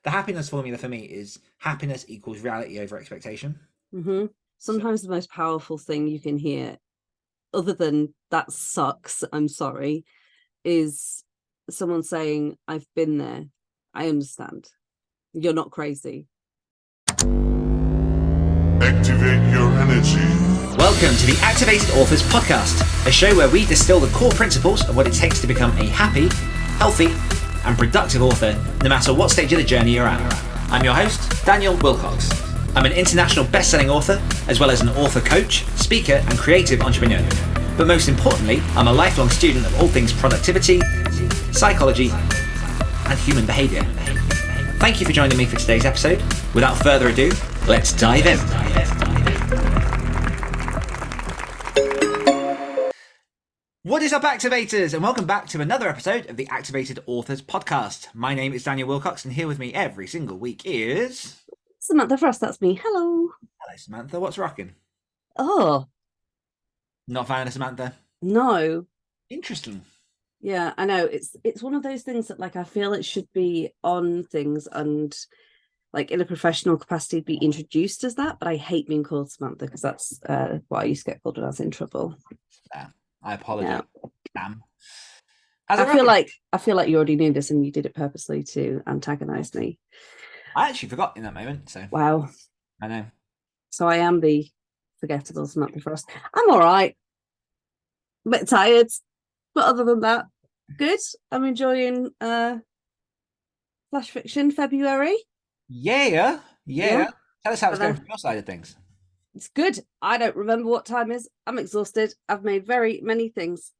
the happiness formula for me is happiness equals reality over expectation. Mm-hmm. So Sometimes the most powerful thing you can hear, other than "that sucks, I'm sorry," is someone saying, "I've been there. I understand. You're not crazy." Activate your energy. welcome to the Activated Authors Podcast, a show where we distill the core principles of what it takes to become a happy, healthy, and productive author, no matter what stage of the journey you're at. I'm your host, Daniel Willcocks. I'm an international best-selling author, as well as an author coach, speaker, and creative entrepreneur. But most importantly, I'm a lifelong student of all things productivity, psychology, and human behaviour. Thank you for joining me for today's episode. Without further ado, let's dive in. What is up, Activators, and welcome back to another episode of the Activated Authors Podcast. My name is Daniel Willcocks, and here with me every single week is... Samantha Frost, that's me. Hello. Hello, Samantha. What's rocking? Oh, Not a fan of Samantha? no. Interesting. Yeah, I know. It's one of those things that, like, I feel it should be on things and, like, in a professional capacity be introduced as that, but I hate being called Samantha because that's what I used to get called when I was in trouble. Yeah, I apologise. Damn. I feel like you already knew this and you did it purposely to antagonize me. I actually forgot in that moment, so Wow. I know. So I am the forgettable Samantha Frost. I'm all right. A bit tired, but other than that, good. I'm enjoying Flash Fiction February. Yeah. Tell us how it's going Hello. from your side of things. It's good. I don't remember what time is. I'm exhausted. I've made very many things.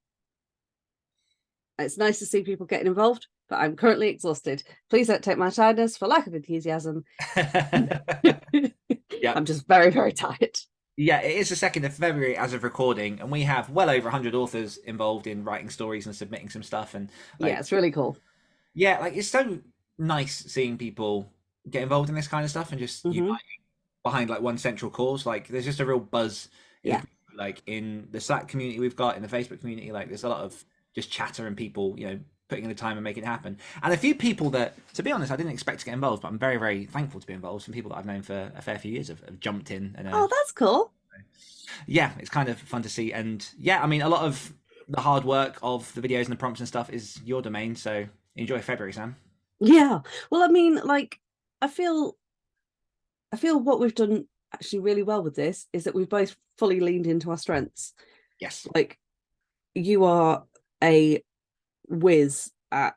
It's nice to see people getting involved, but I'm currently exhausted. Please don't take my tiredness for lack of enthusiasm. Yeah. I'm just very, very tired. Yeah, it is the 2nd of February as of recording, and we have well over 100 authors involved in writing stories and submitting some stuff. And like, Yeah, it's really cool. yeah, like it's so nice seeing people get involved in this kind of stuff and just unite behind like one central cause. Like, there's just a real buzz in Yeah. like in the Slack community we've got, in the Facebook community. Like, there's a lot of just chatter and people, putting in the time and making it happen. And a few people that, to be honest, I didn't expect to get involved, but I'm very, very thankful to be involved. Some people that I've known for a fair few years have jumped in. And Oh, that's cool. yeah, it's kind of fun to see. And yeah, I mean, a lot of the hard work of the videos and the prompts and stuff is your domain. So enjoy February, Sam. Yeah. Well, I mean, like, I feel what we've done actually really well with this is that we've both fully leaned into our strengths. Yes. Like, you are a whiz at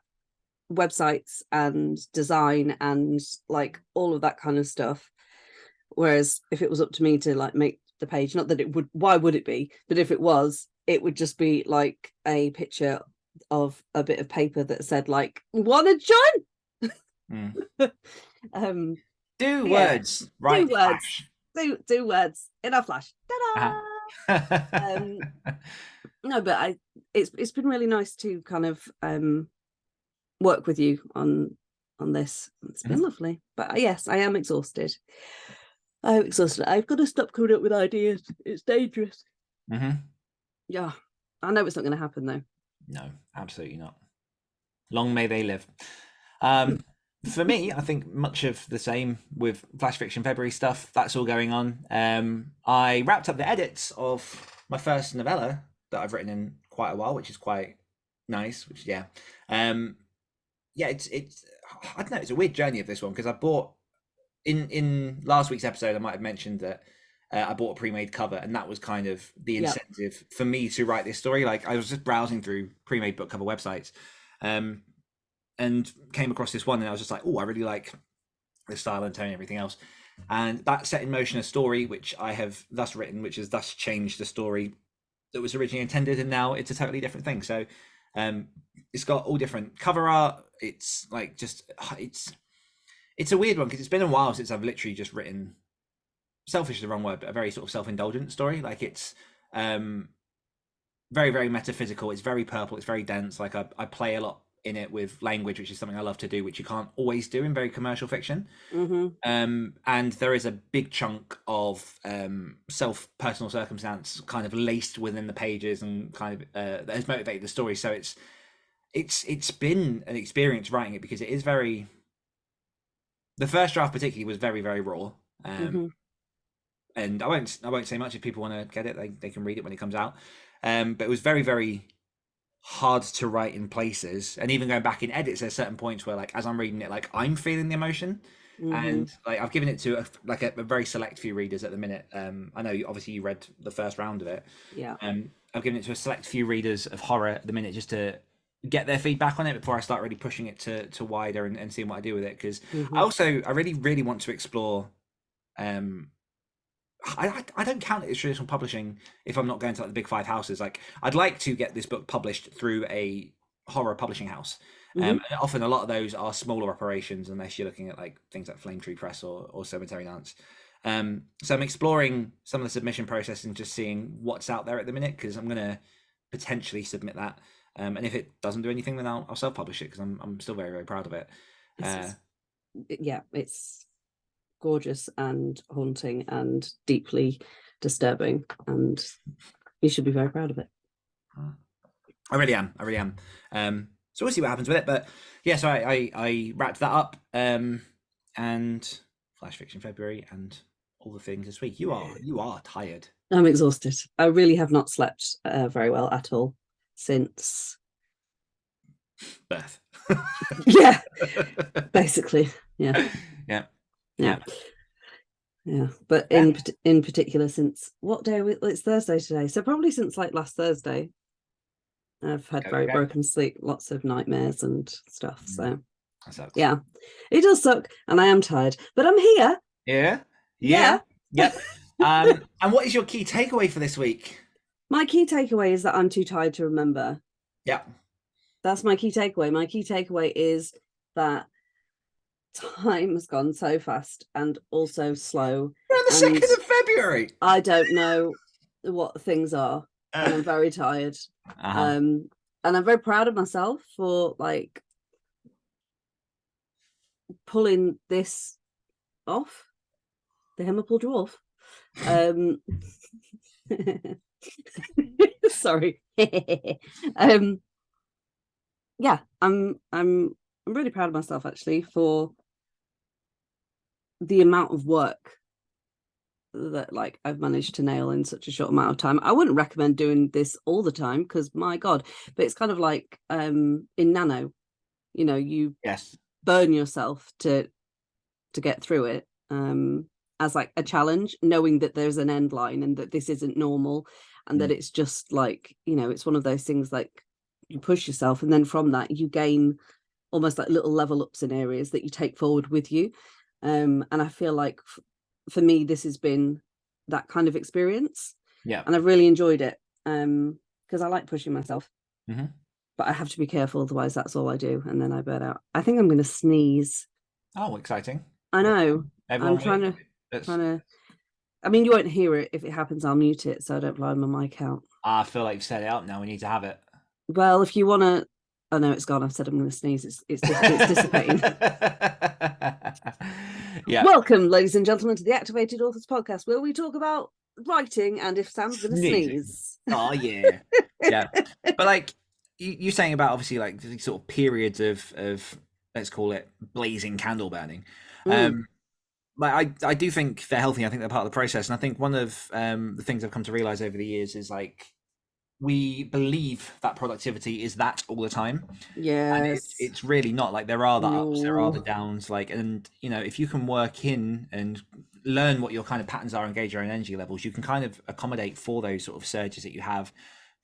websites and design and like all of that kind of stuff. Whereas if it was up to me to like make the page, not that it would, why would it be? But if it was, it would just be like a picture of a bit of paper that said like, "Wanna join?" Do Yeah. words, right? Do words. Do words in a flash. Ta-da! No, but it's been really nice to kind of work with you on this. It's been lovely. But yes, I am exhausted. I'm exhausted. I've got to stop coming up with ideas. It's dangerous. Yeah. I know it's not going to happen though. No, absolutely not. Long may they live. For me, I think much of the same with Flash Fiction February stuff. That's all going on. I wrapped up the edits of my first novella that I've written in quite a while, which is quite nice. Which yeah, it's I don't know. It's a weird journey of this one because I bought in last week's episode. I might have mentioned that I bought a pre-made cover, and that was kind of the incentive for me to write this story. Like, I was just browsing through pre-made book cover websites. And came across this one, and I was just like, oh, I really like the style and tone and everything else. And that set in motion a story which I have thus written, which has thus changed the story that was originally intended, and now it's a totally different thing. So it's got all different cover art. It's like it's a weird one because it's been a while since I've literally just written, selfish is the wrong word, but a very sort of self-indulgent story. Like, it's very, very metaphysical. It's very purple. It's very dense. Like, I play a lot in it with language, which is something I love to do, which you can't always do in very commercial fiction. And there is a big chunk of personal circumstance kind of laced within the pages, and kind of that has motivated the story. So it's been an experience writing it because it is very the first draft particularly was very, very raw. Mhm. And I won't say much. If people want to get it, they can read it when it comes out. But it was very, very hard to write in places, and even going back in edits, there's certain points where, like, as I'm reading it, like, I'm feeling the emotion, and like I've given it to a very select few readers at the minute. I know obviously you read the first round of it. Yeah. I've given it to a select few readers of horror at the minute just to get their feedback on it before I start really pushing it to wider and seeing what I do with it, because I really want to explore. I don't count it as traditional publishing if I'm not going to like the big five houses. Like, I'd like to get this book published through a horror publishing house. And often a lot of those are smaller operations, unless you're looking at like things like Flame Tree Press or Cemetery Dance. So I'm exploring some of the submission process and just seeing what's out there at the minute, because I'm going to potentially submit that. And if it doesn't do anything, then I'll self-publish it, because I'm still very, very proud of it. It's gorgeous and haunting and deeply disturbing, and you should be very proud of it. I really am. So we'll see what happens with it. But yeah, so I wrapped that up. And Flash Fiction February and all the things this week. You are tired. I'm exhausted. I really have not slept very well at all since birth. Yeah, basically. Yeah. But in particular, since what day it's Thursday today, so probably since like last Thursday, I've had very broken sleep, lots of nightmares and stuff. So yeah, it does suck, and I am tired, but I'm here. Yeah. And what is your key takeaway for this week? My key takeaway is that I'm too tired to remember. Yeah, that's my key takeaway. My key takeaway is that time has gone so fast and also slow. We're on the 2nd of February. I don't know what things are, and I'm very tired. And I'm very proud of myself for like pulling this off, the Hemmerpool Dwarf. Sorry. Yeah, I'm really proud of myself actually for the amount of work that like I've managed to nail in such a short amount of time. I wouldn't recommend doing this all the time, because my god, but it's kind of like in Nano, you know, you burn yourself to get through it as like a challenge, knowing that there's an end line and that this isn't normal, and that it's just like, you know, it's one of those things like you push yourself, and then from that you gain almost like little level ups in areas that you take forward with you. And I feel like for me this has been that kind of experience, and I've really enjoyed it because I like pushing myself, but I have to be careful, otherwise that's all I do, and then I burn out. I think I'm going to sneeze. Oh, exciting. I know. Everyone I'm trying to I mean, you won't hear it. If it happens, I'll mute it so I don't blow my mic out. I feel like you've set it up now. We need to have it. Well, if you want to... Oh no, it's gone. I've said I'm going to sneeze. It's dissipating. Welcome, ladies and gentlemen, to the Activated Authors Podcast, where we talk about writing and if Sam's going to sneeze. Oh yeah. But like you saying about obviously like these sort of periods of let's call it blazing candle burning. Like I do think they're healthy. I think they're part of the process, and I think one of the things I've come to realize over the years is like we believe that productivity is that all the time. And it's really not. Like there are the ups, there are the downs, like, and you know, if you can work in and learn what your kind of patterns are, engage your own energy levels, you can kind of accommodate for those sort of surges that you have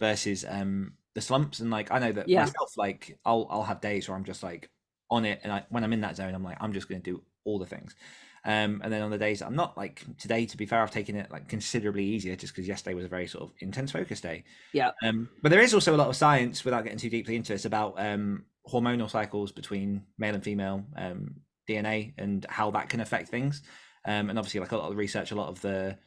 versus the slumps. And like I know that myself, like I'll have days where I'm just like on it, and when I'm in that zone, I'm like, I'm just going to do all the things. And then on the days that I'm not, like today, to be fair, I've taken it like considerably easier just because yesterday was a very sort of intense focus day. But there is also a lot of science, without getting too deeply into it, about hormonal cycles between male and female DNA and how that can affect things. And obviously, like a lot of the research, a lot of the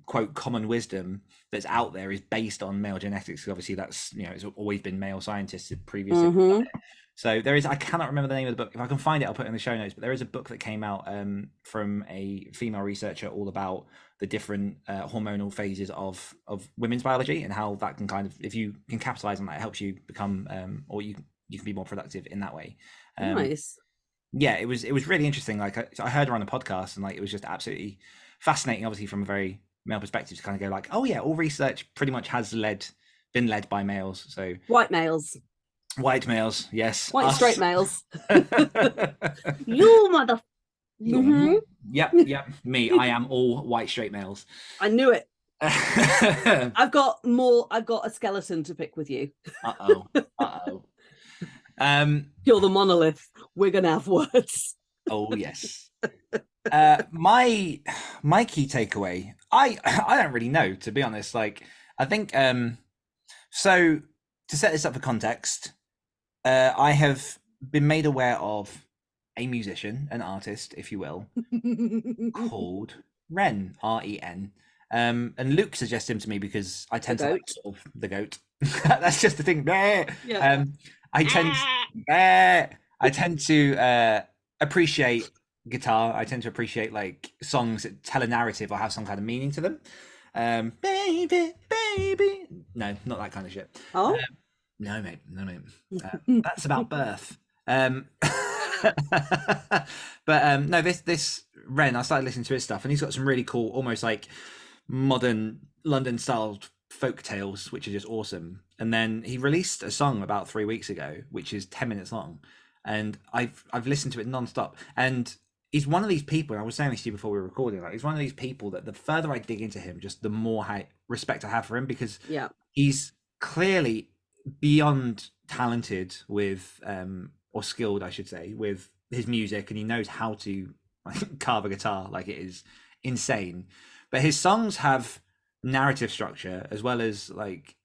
quote common wisdom that's out there is based on male genetics, because obviously that's, you know, it's always been male scientists previously. So there is, I cannot remember the name of the book. If I can find it, I'll put it in the show notes. But there is a book that came out from a female researcher all about the different hormonal phases of women's biology, and how that can kind of, if you can capitalize on that, it helps you become, or you can be more productive in that way. Nice. yeah, it was really interesting. Like I heard her on a podcast, and like it was just absolutely fascinating. Obviously, from a very male perspective, to kind of go like, oh yeah, all research pretty much has been led by males. So White males, white males, yes, white us. straight males. You mother. Mm-hmm. Yep, me. I am all white straight males. I knew it. I've got a skeleton to pick with you. Uh-oh. You're the monolith. We're gonna have words. Oh yes. My key takeaway, I don't really know, to be honest. Like I think so to set this up for context, I have been made aware of a musician, an artist, if you will, called Ren, Ren. And Luke suggested him to me because I tend to like sort of the goat. That's just the thing. Yeah. I tend to appreciate guitar. I tend to appreciate like songs that tell a narrative or have some kind of meaning to them. Baby, baby. No, not that kind of shit. Oh, no, mate. That's about birth. But no, this Ren, I started listening to his stuff, and he's got some really cool, almost like modern London styled folk tales, which are just awesome. And then he released a song about 3 weeks ago, which is 10 minutes long, and I've listened to it non-stop. And he's one of these people, and I was saying this to you before we were recording, like he's one of these people that the further I dig into him, just the more respect I have for him, because yeah, he's clearly beyond talented with or skilled, I should say, with his music, and he knows how to like carve a guitar like it is insane. But his songs have narrative structure as well as like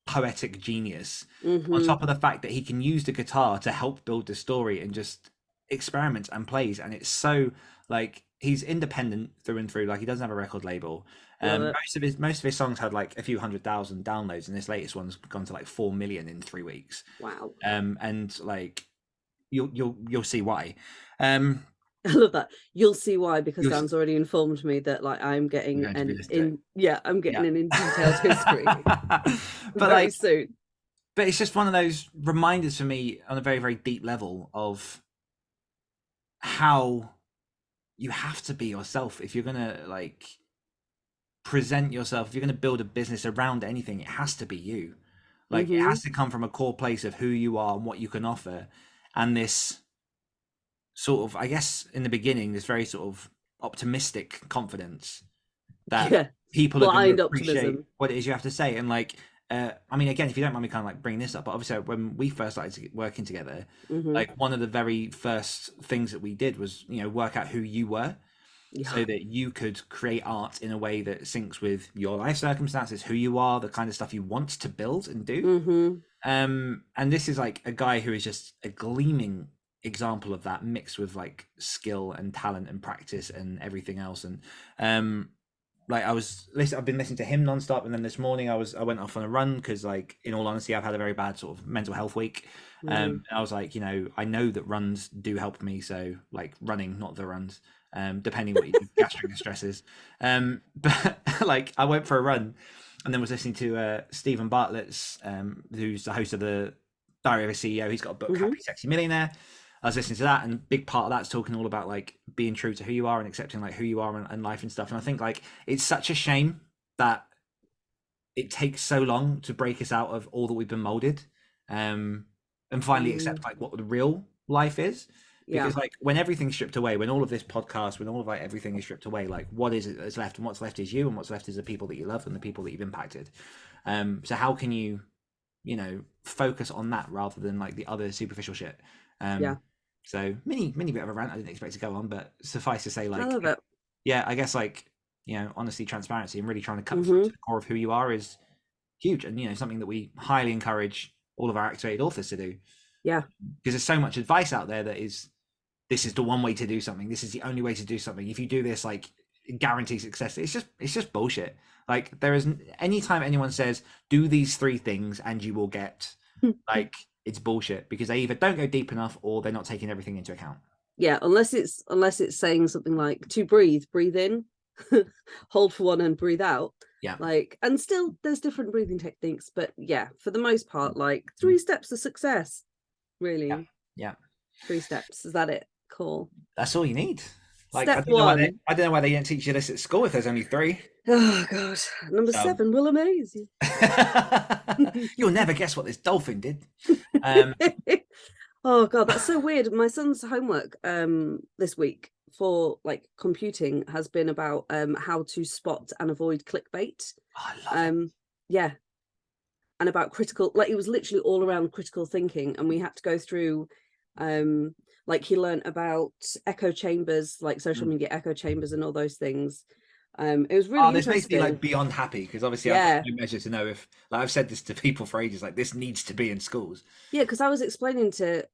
poetic genius, on top of the fact that he can use the guitar to help build the story and just experiments and plays. And it's so like he's independent through and through. Like he doesn't have a record label. Most of his songs had like a few 100,000 downloads, and this latest one's gone to like 4 million in 3 weeks. Wow. And like you'll see why. I love that. You'll see why, because Dan's already informed me that like I'm getting an in detailed history but very like soon. But it's just one of those reminders for me on a very, very deep level of how you have to be yourself if you're gonna like present yourself. If you're gonna build a business around anything, it has to be you. Like it has to come from a core place of who you are and what you can offer, and this sort of, I guess, in the beginning, this very sort of optimistic confidence that people are going to appreciate what it is you have to say. And like, I mean, again, if you don't mind me kind of like bringing this up, but obviously when we first started working together, like one of the very first things that we did was, you know, work out who you were, so that you could create art in a way that syncs with your life circumstances, who you are, the kind of stuff you want to build and do. And this is like a guy who is just a gleaming example of that, mixed with like skill and talent and practice and everything else. And like I've been listening to him nonstop, and then this morning I went off on a run because, like, in all honesty, I've had a very bad sort of mental health week. And I was like, you know, I know that runs do help me, so like running, not the runs, depending what your gastric distress is. But like I went for a run, and then was listening to Stephen Bartlett's, who's the host of the Diary of a CEO. He's got a book, Happy Sexy Millionaire. I was listening to that, and big part of that's talking all about like being true to who you are and accepting like who you are and life and stuff. And I think like it's such a shame that it takes so long to break us out of all that we've been molded, and finally accept like what the real life is. Because like when everything's stripped away, when all of this podcast, when all of like everything is stripped away, like what is it that's left? And what's left is you, and what's left is the people that you love and the people that you've impacted. So how can you know, focus on that rather than like the other superficial shit? So mini bit of a rant I didn't expect to go on, but suffice to say, like, I love it. Yeah, I guess like, you know, honesty, transparency, and really trying to cut through to the core of who you are is huge, and you know, something that we highly encourage all of our activated authors to do. Yeah, because there's so much advice out there that is, this is the one way to do something. This is the only way to do something. If you do this, like, guarantee success. It's just bullshit. Like, there is anytime anyone says do these 3 things and you will get like, it's bullshit, because they either don't go deep enough or they're not taking everything into account. Yeah, unless it's saying something like to breathe in, hold for 1 and breathe out. Yeah. Like, and still there's different breathing techniques, but yeah, for the most part, like 3 steps to success, really. Yeah. 3 steps. Is that it? Cool. That's all you need. Like, Step I one. don't know why they didn't teach you this at school if there's only 3. Oh God. Number So- 7 will amaze you. You'll never guess what this dolphin did. Oh God, that's so weird. My son's homework this week for like computing has been about how to spot and avoid clickbait. I love it. Yeah. And about critical, like it was literally all around critical thinking, and we had to go through like he learned about echo chambers, like social media echo chambers and all those things. It was really this makes me interesting. like beyond happy, because obviously I've got no measure to know if, like, I've said this to people for ages, like this needs to be in schools. Yeah, because I was explaining to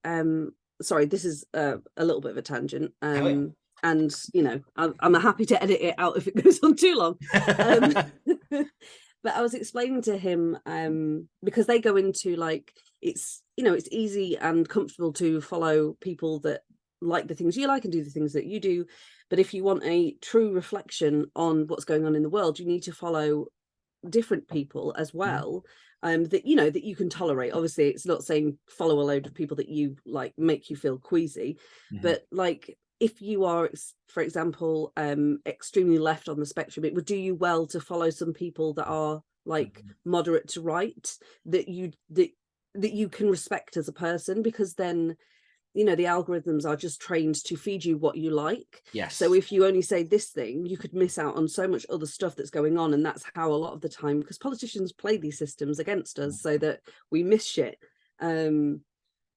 sorry, this is a little bit of a tangent. And you know, I'm happy to edit it out if it goes on too long. But I was explaining to him because they go into like, it's, you know, it's easy and comfortable to follow people that like the things you like and do the things that you do. But if you want a true reflection on what's going on in the world, you need to follow different people as well, that, you know, that you can tolerate. Obviously, it's not saying follow a load of people that you like make you feel queasy, but like if you are, for example, extremely left on the spectrum, it would do you well to follow some people that are like moderate to right, that you can respect as a person, because then, you know, the algorithms are just trained to feed you what you like. Yes. So if you only say this thing, you could miss out on so much other stuff that's going on. And that's how a lot of the time, because politicians play these systems against us so that we miss shit.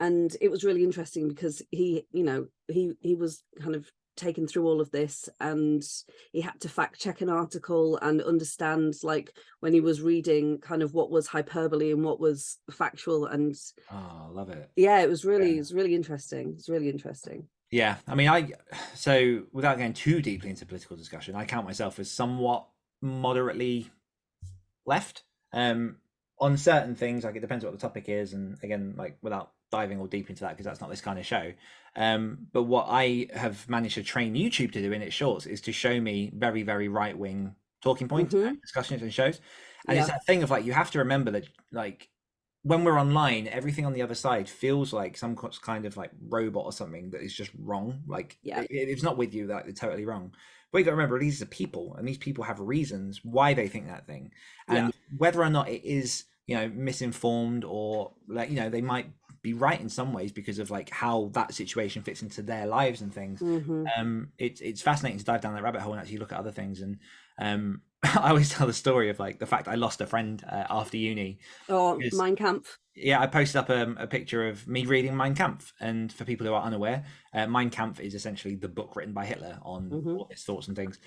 And it was really interesting because he, you know, he was kind of taken through all of this, and he had to fact check an article and understand, like, when he was reading, kind of what was hyperbole and what was factual. And I love it. Yeah, it was really interesting. It's really interesting. Yeah, I mean, so without going too deeply into political discussion, I count myself as somewhat moderately left on certain things. Like, it depends what the topic is, and again, like, without diving all deep into that, because that's not this kind of show. But what I have managed to train YouTube to do in its shorts is to show me very, very right-wing talking points, and discussions and shows. And it's that thing of like, you have to remember that, like, when we're online, everything on the other side feels like some kind of like robot or something that is just wrong. Like, if it's not with you, that it's totally wrong. But you got to remember, these are people, and these people have reasons why they think that thing, and whether or not it is, you know, misinformed, or like, you know, they might be right in some ways because of like how that situation fits into their lives and things. It's fascinating to dive down that rabbit hole and actually look at other things. And I always tell the story of like the fact I lost a friend after uni. Oh, Mein Kampf. Yeah, I posted up a picture of me reading Mein Kampf, and for people who are unaware, Mein Kampf is essentially the book written by Hitler on all his thoughts and things.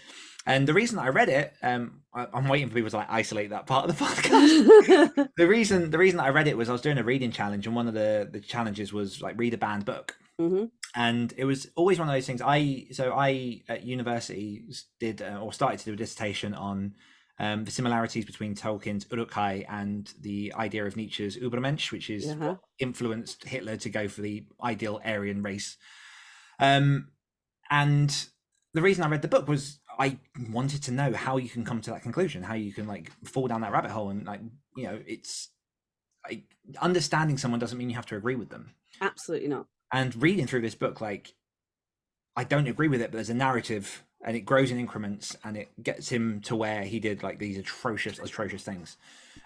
And the reason I read it, I'm waiting for people to like isolate that part of the podcast. the reason I read it was I was doing a reading challenge, and one of the challenges was like read a banned book. And it was always one of those things. I at university did or started to do a dissertation on the similarities between Tolkien's Uruk-hai and the idea of Nietzsche's Übermensch, which is what influenced Hitler to go for the ideal Aryan race. And the reason I read the book was I wanted to know how you can come to that conclusion, how you can like fall down that rabbit hole. And like, you know, it's like, understanding someone doesn't mean you have to agree with them. Absolutely not. And reading through this book, like, I don't agree with it, but there's a narrative, and it grows in increments, and it gets him to where he did like these atrocious things.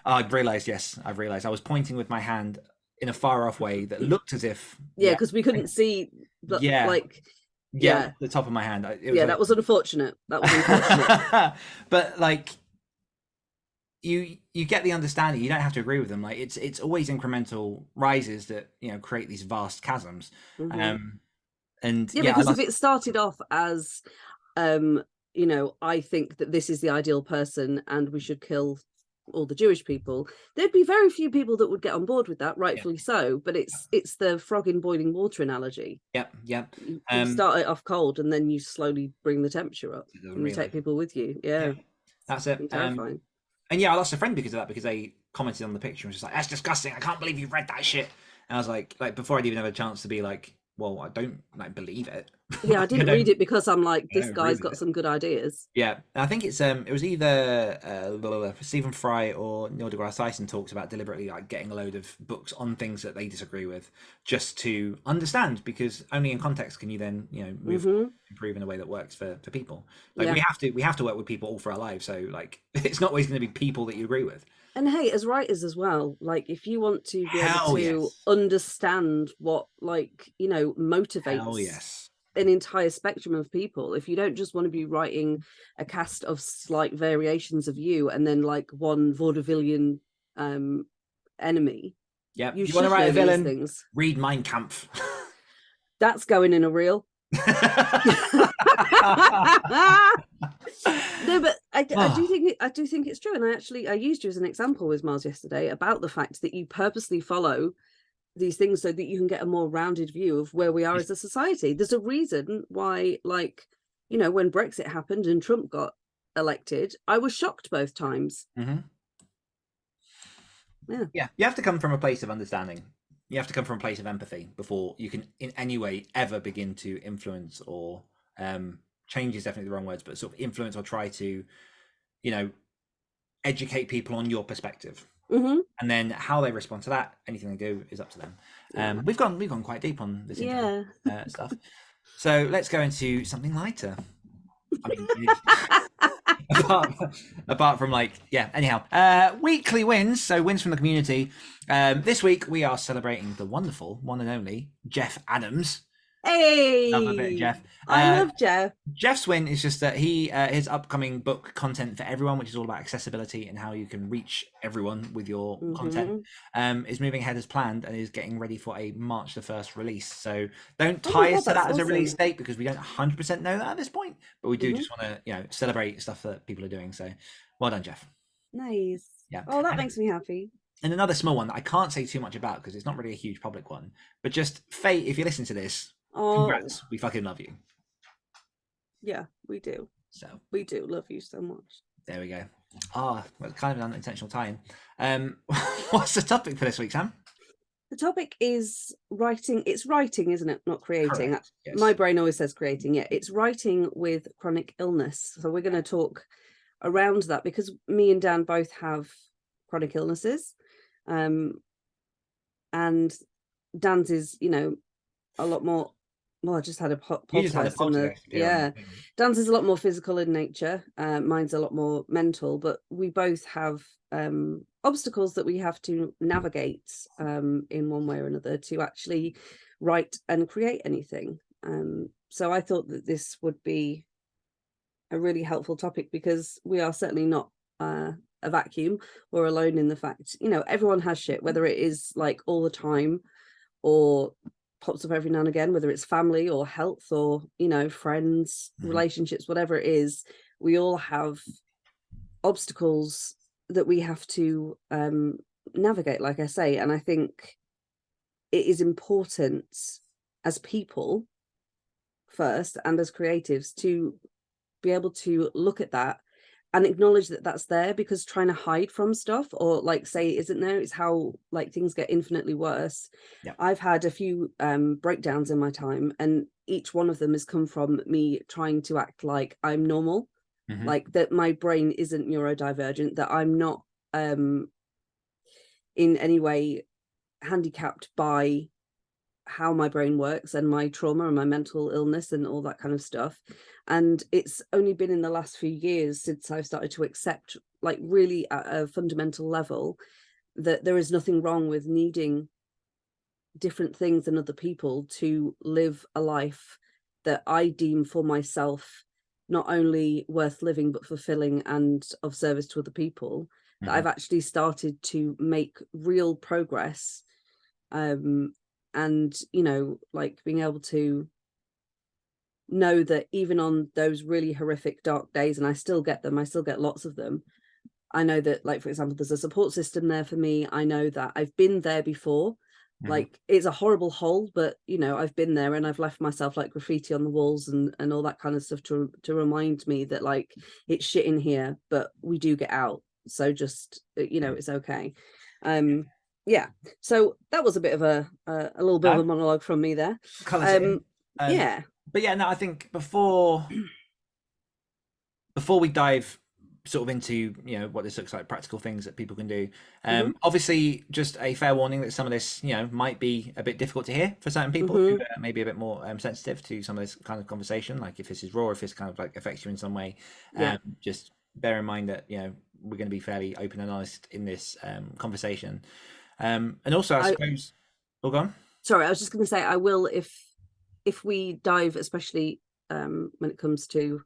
I've realized I was pointing with my hand in a far off way that looked as if because we couldn't see the, the top of my hand. That was unfortunate. But like, you get the understanding. You don't have to agree with them. Like, it's always incremental rises that, you know, create these vast chasms. And because if it started off as you know, I think that this is the ideal person and we should kill all the Jewish people, there'd be very few people that would get on board with that, rightfully so. But it's the frog in boiling water analogy. You start it off cold, and then you slowly bring the temperature up, and you take people with you. That's it. Terrifying. And I lost a friend because of that, because they commented on the picture and was just like, "That's disgusting. I can't believe you read that shit." And I was like before I'd even have a chance to be like, well, I don't like believe it. Yeah, I Like, didn't read it because I'm like, I this don't agree guy's with got it. some good ideas. Yeah, I think it was either Stephen Fry or Neil deGrasse Tyson talks about deliberately like getting a load of books on things that they disagree with, just to understand, because only in context can you then move Hmm. improve in a way that works for people. Like Yeah. we have to work with people all for our lives, so like it's not always going to be people that you agree with. And hey, as writers as well, like if you want to be able Hell to yes, understand what, like, hell motivates yes. an entire spectrum of people, if you don't just want to be writing a cast of slight variations of you and then like one vaudevillian enemy, Yeah, you you want to should write know a these villain? things. Read Mein Kampf. That's going in a reel. No, but I do think it's true, and I used you as an example with Mars yesterday about the fact that you purposely follow these things so that you can get a more rounded view of where we are as a society. There's a reason why, like, when Brexit happened and Trump got elected, I was shocked both times. Mm-hmm. Yeah. You have to come from a place of understanding. You have to come from a place of empathy before you can in any way ever begin to influence or change is definitely the wrong words, but sort of influence or try to educate people on your perspective. Mm-hmm. And then how they respond to that, anything they do is up to them. Yeah. We've gone quite deep on this intro Yeah. stuff, so let's go into something lighter. I mean, apart from like, yeah, anyhow, weekly wins, so wins from the community. This week we are celebrating the wonderful one and only Jeff Adams. Love a bit of Hey, Jeff. I love Jeff. Jeff's win is just that his upcoming book, Content for Everyone, which is all about accessibility and how you can reach everyone with your content, is moving ahead as planned and is getting ready for a March the 1st release. So don't tie us to that as a release date, because we don't 100% know that at this point, but we do just want to celebrate stuff that people are doing. So well done, Jeff. Nice. Yeah. Oh, that makes me happy. And another small one that I can't say too much about because it's not really a huge public one, but just Faye, if you listen to this, congrats. We fucking love you. Yeah, we do. So we do love you so much. There we go. Well, kind of an unintentional time. What's the topic for this week, Sam? The topic is writing. It's writing, isn't it? Not creating. Correct, yes. My brain always says creating. Yeah, it's writing with chronic illness. So we're going to talk around that because me and Dan both have chronic illnesses. And Dan's is, a lot more. Well, I just had a podcast. Yeah, Dan's is a lot more physical in nature. Mine's a lot more mental, but we both have obstacles that we have to navigate in one way or another to actually write and create anything. So I thought that this would be a really helpful topic because we are certainly not a vacuum or alone in the fact, everyone has shit, whether it is like all the time or pops up every now and again, whether it's family or health or friends, relationships, whatever it is. We all have obstacles that we have to navigate, like I say, and I think it is important as people first and as creatives to be able to look at that and acknowledge that that's there, because trying to hide from stuff or like say it isn't there is how like things get infinitely worse. I've had a few breakdowns in my time, and each one of them has come from me trying to act like I'm normal, like that my brain isn't neurodivergent, that I'm not in any way handicapped by how my brain works and my trauma and my mental illness and all that kind of stuff. And it's only been in the last few years since I've started to accept, like really at a fundamental level, that there is nothing wrong with needing different things than other people to live a life that I deem for myself not only worth living but fulfilling and of service to other people. That I've actually started to make real progress, and like being able to know that even on those really horrific dark days, and I still get them, I still get lots of them, I know that, like, for example, there's a support system there for me. I know that I've been there before. Like, it's a horrible hole, but I've been there, and I've left myself like graffiti on the walls and all that kind of stuff to remind me that like it's shit in here, but we do get out. So just it's okay. yeah, so that was a bit of a little bit of a monologue from me there. Colours it in. Yeah, but yeah, no, I think before we dive sort of into what this looks like, practical things that people can do, obviously just a fair warning that some of this might be a bit difficult to hear for certain people who are maybe a bit more sensitive to some of this kind of conversation, like if this is raw, if this kind of like affects you in some way. Just bear in mind that we're going to be fairly open and honest in this conversation, and also I suppose go on. Sorry, I was just going to say, I will, if we dive, especially when it comes to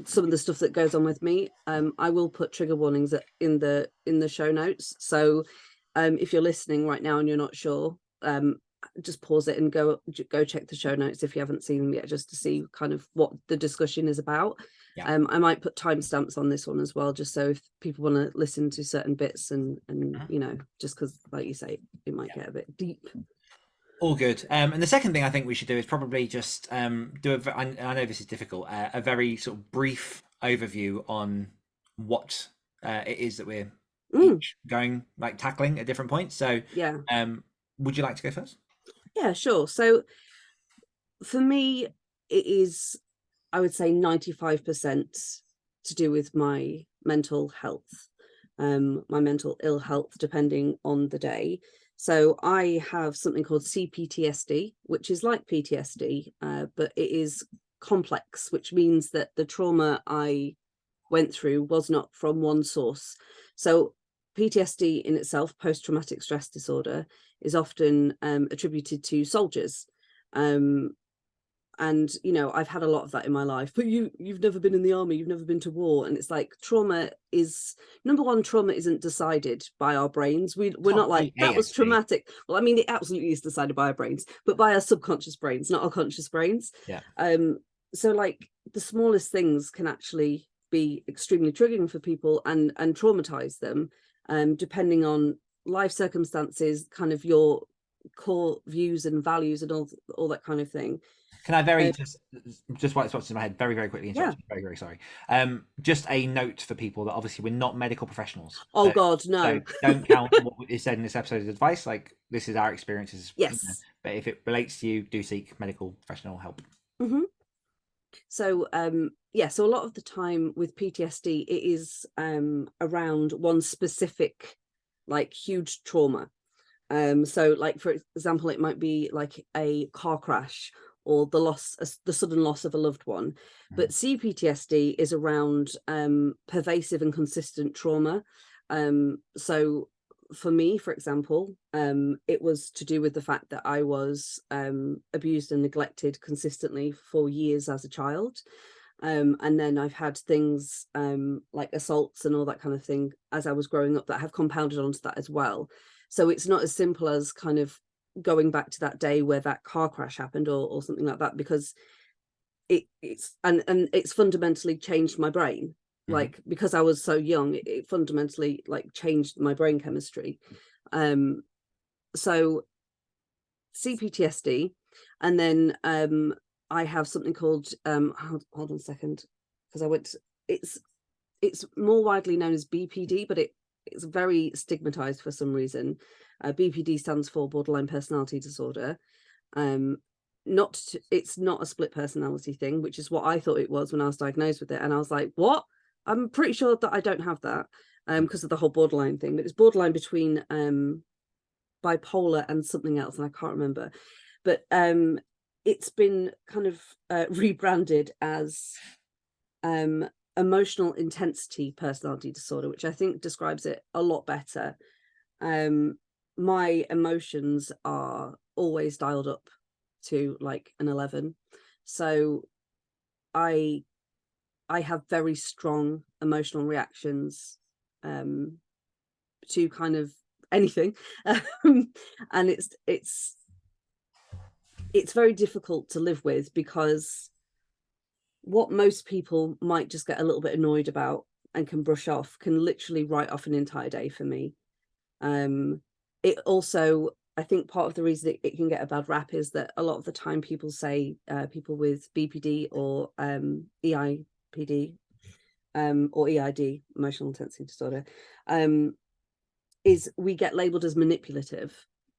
some of the stuff that goes on with me, I will put trigger warnings in the show notes. So if you're listening right now and you're not sure, just pause it and go check the show notes if you haven't seen them yet, just to see kind of what the discussion is about. I might put timestamps on this one as well, just so if people want to listen to certain bits and just because, like you say, it might get a bit deep. All good. And the second thing I think we should do is probably just do I know this is difficult, a very sort of brief overview on what it is that we're each tackling at different points. So would you like to go first? Yeah, sure. So for me, it is, I would say, 95% to do with my mental health, my mental ill health, depending on the day. So I have something called CPTSD, which is like PTSD, but it is complex, which means that the trauma I went through was not from one source. So PTSD in itself, post-traumatic stress disorder, is often attributed to soldiers. And I've had a lot of that in my life. But you've never been in the army, you've never been to war. And it's like, trauma is, number one, trauma isn't decided by our brains. We're not like, that was traumatic. Well, I mean, it absolutely is decided by our brains, but by our subconscious brains, not our conscious brains. So like the smallest things can actually be extremely triggering for people and traumatize them, depending on life circumstances, kind of your core views and values and all that kind of thing. Can I just while it's popped in my head, very, very quickly interrupt you? Very, very sorry. Just a note for people that obviously we're not medical professionals. Oh, God, no. So don't count what is said in this episode as advice. Like, this is our experiences. Yes. But if it relates to you, do seek medical professional help. So, so a lot of the time with PTSD, it is around one specific, like, huge trauma. So, like, for example, it might be like a car crash or the sudden loss of a loved one. But CPTSD is around pervasive and consistent trauma. So for me, for example, it was to do with the fact that I was abused and neglected consistently for years as a child. And then I've had things like assaults and all that kind of thing as I was growing up that have compounded onto that as well. So it's not as simple as kind of going back to that day where that car crash happened or something like that, because it's fundamentally changed my brain. Like, because I was so young, it fundamentally like changed my brain chemistry. So CPTSD, and then I have something called hold on a second, because it's more widely known as BPD, but it's very stigmatized for some reason. BPD stands for borderline personality disorder. It's not a split personality thing, which is what I thought it was when I was diagnosed with it. And I was like, what? I'm pretty sure that I don't have that because of the whole borderline thing. But it's borderline between bipolar and something else, and I can't remember. But it's been kind of rebranded as emotional intensity personality disorder, which I think describes it a lot better. My emotions are always dialed up to like an 11. So I have very strong emotional reactions to kind of anything. And it's very difficult to live with, because what most people might just get a little bit annoyed about and can brush off can literally write off an entire day for me. It also, I think part of the reason it can get a bad rap is that a lot of the time people say people with BPD or EIPD or EID, emotional intensity disorder, is we get labeled as manipulative,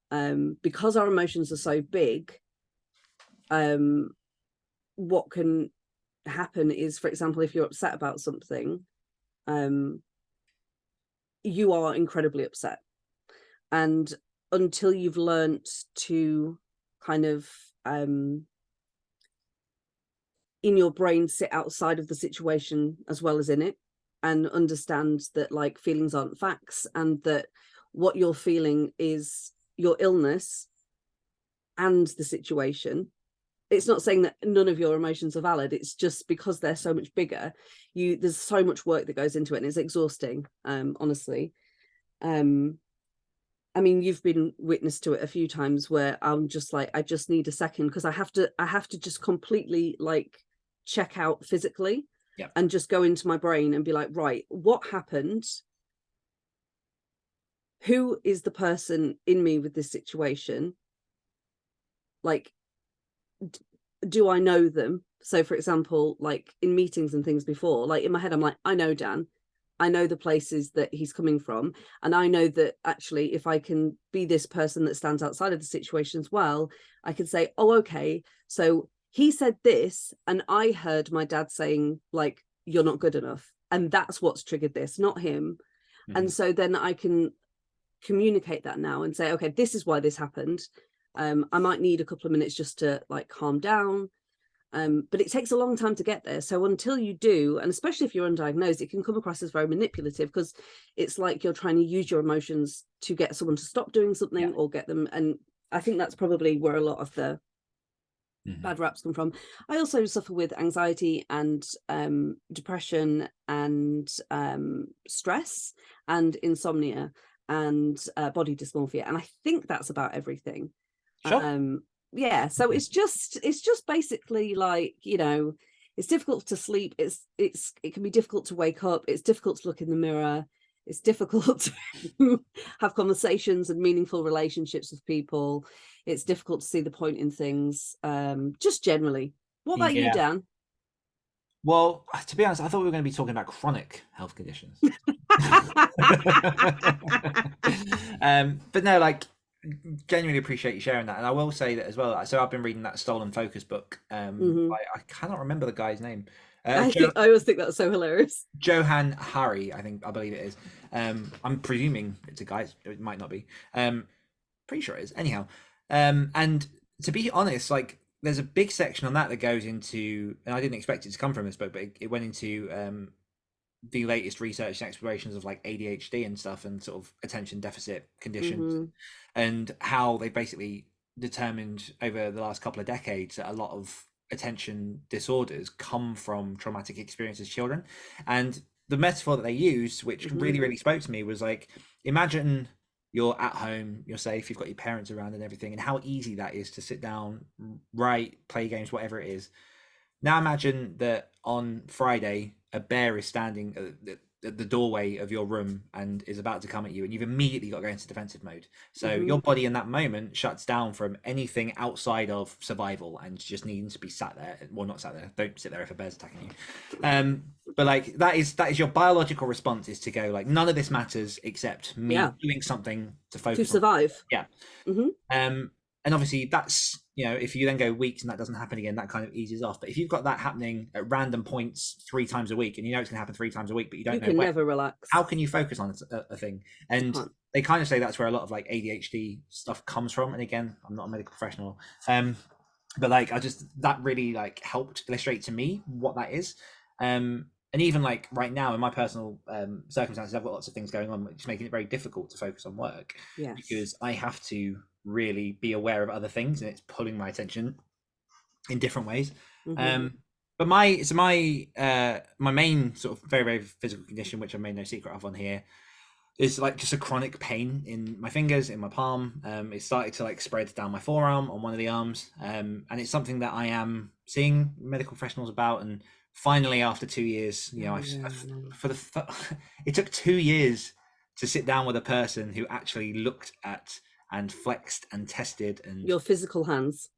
because our emotions are so big. What can happen is, for example, if you're upset about something, you are incredibly upset, and until you've learnt to kind of in your brain sit outside of the situation as well as in it, and understand that like feelings aren't facts, and that what you're feeling is your illness and the situation. It's not saying that none of your emotions are valid, it's just because they're so much bigger, there's so much work that goes into it, and it's exhausting, honestly. I mean, you've been witness to it a few times where I'm just like, I just need a second, because I have to just completely like check out physically. Yep. And just go into my brain and be like, right, what happened? Who is the person in me with this situation? Like, do I know them? So for example, like in meetings and things before, like in my head, I'm like, I know Dan. I know the places that he's coming from. And I know that actually, if I can be this person that stands outside of the situation as well, I can say, oh, okay, so he said this, and I heard my dad saying, like, you're not good enough. And that's what's triggered this, not him. Mm-hmm. And so then I can communicate that now and say, okay, this is why this happened. I might need a couple of minutes just to like calm down. But it takes a long time to get there. So until you do, and especially if you're undiagnosed, it can come across as very manipulative, because it's like you're trying to use your emotions to get someone to stop doing something, or get them. And I think that's probably where a lot of the bad raps come from. I also suffer with anxiety and depression and stress and insomnia and body dysmorphia. And I think that's about everything. Sure. Yeah, so it's just basically like, you know, it's difficult to sleep, it can be difficult to wake up, it's difficult to look in the mirror, it's difficult to have conversations and meaningful relationships with people, it's difficult to see the point in things, just generally. What about you, Dan? Well, to be honest, I thought we were going to be talking about chronic health conditions. But no, like, genuinely appreciate you sharing that. And I will say that as well, so I've been reading that Stolen Focus book. I cannot remember the guy's name. I always think that's so hilarious. Johann Hari, I believe it is. I'm presuming it's a guy, it might not be. Pretty sure it is. Anyhow, and to be honest, like, there's a big section on that goes into, and I didn't expect it to come from this book, but it went into the latest research and explorations of like ADHD and stuff, and sort of attention deficit conditions, and how they basically determined over the last couple of decades that a lot of attention disorders come from traumatic experiences as children. And the metaphor that they used, which really spoke to me, was like, imagine you're at home, you're safe, you've got your parents around and everything, and how easy that is to sit down, write, play games, whatever it is. Now imagine that on Friday a bear is standing at the doorway of your room and is about to come at you, and you've immediately got to go into defensive mode. So your body in that moment shuts down from anything outside of survival and just needs to be sat there. Well, not sat there, don't sit there if a bear's attacking you. But like, that is your biological response, is to go like, none of this matters except me doing something to focus to survive on. And obviously that's, you know, if you then go weeks and that doesn't happen again, that kind of eases off. But if you've got that happening at random points 3 times a week, and you know it's going to happen 3 times a week, but you don't know when, never relax. How can you focus on a thing? And they kind of say that's where a lot of like ADHD stuff comes from. And again, I'm not a medical professional, but like, that really like helped illustrate to me what that is. And even like right now in my personal circumstances, I've got lots of things going on, which is making it very difficult to focus on work, because I have to really be aware of other things, and it's pulling my attention in different ways. But my main sort of very, very physical condition, which I made no secret of on here, is like just a chronic pain in my fingers, in my palm. It started to like spread down my forearm on one of the arms, and it's something that I am seeing medical professionals about. And finally, after 2 years, you know, it took 2 years to sit down with a person who actually looked at and flexed and tested and your physical hands.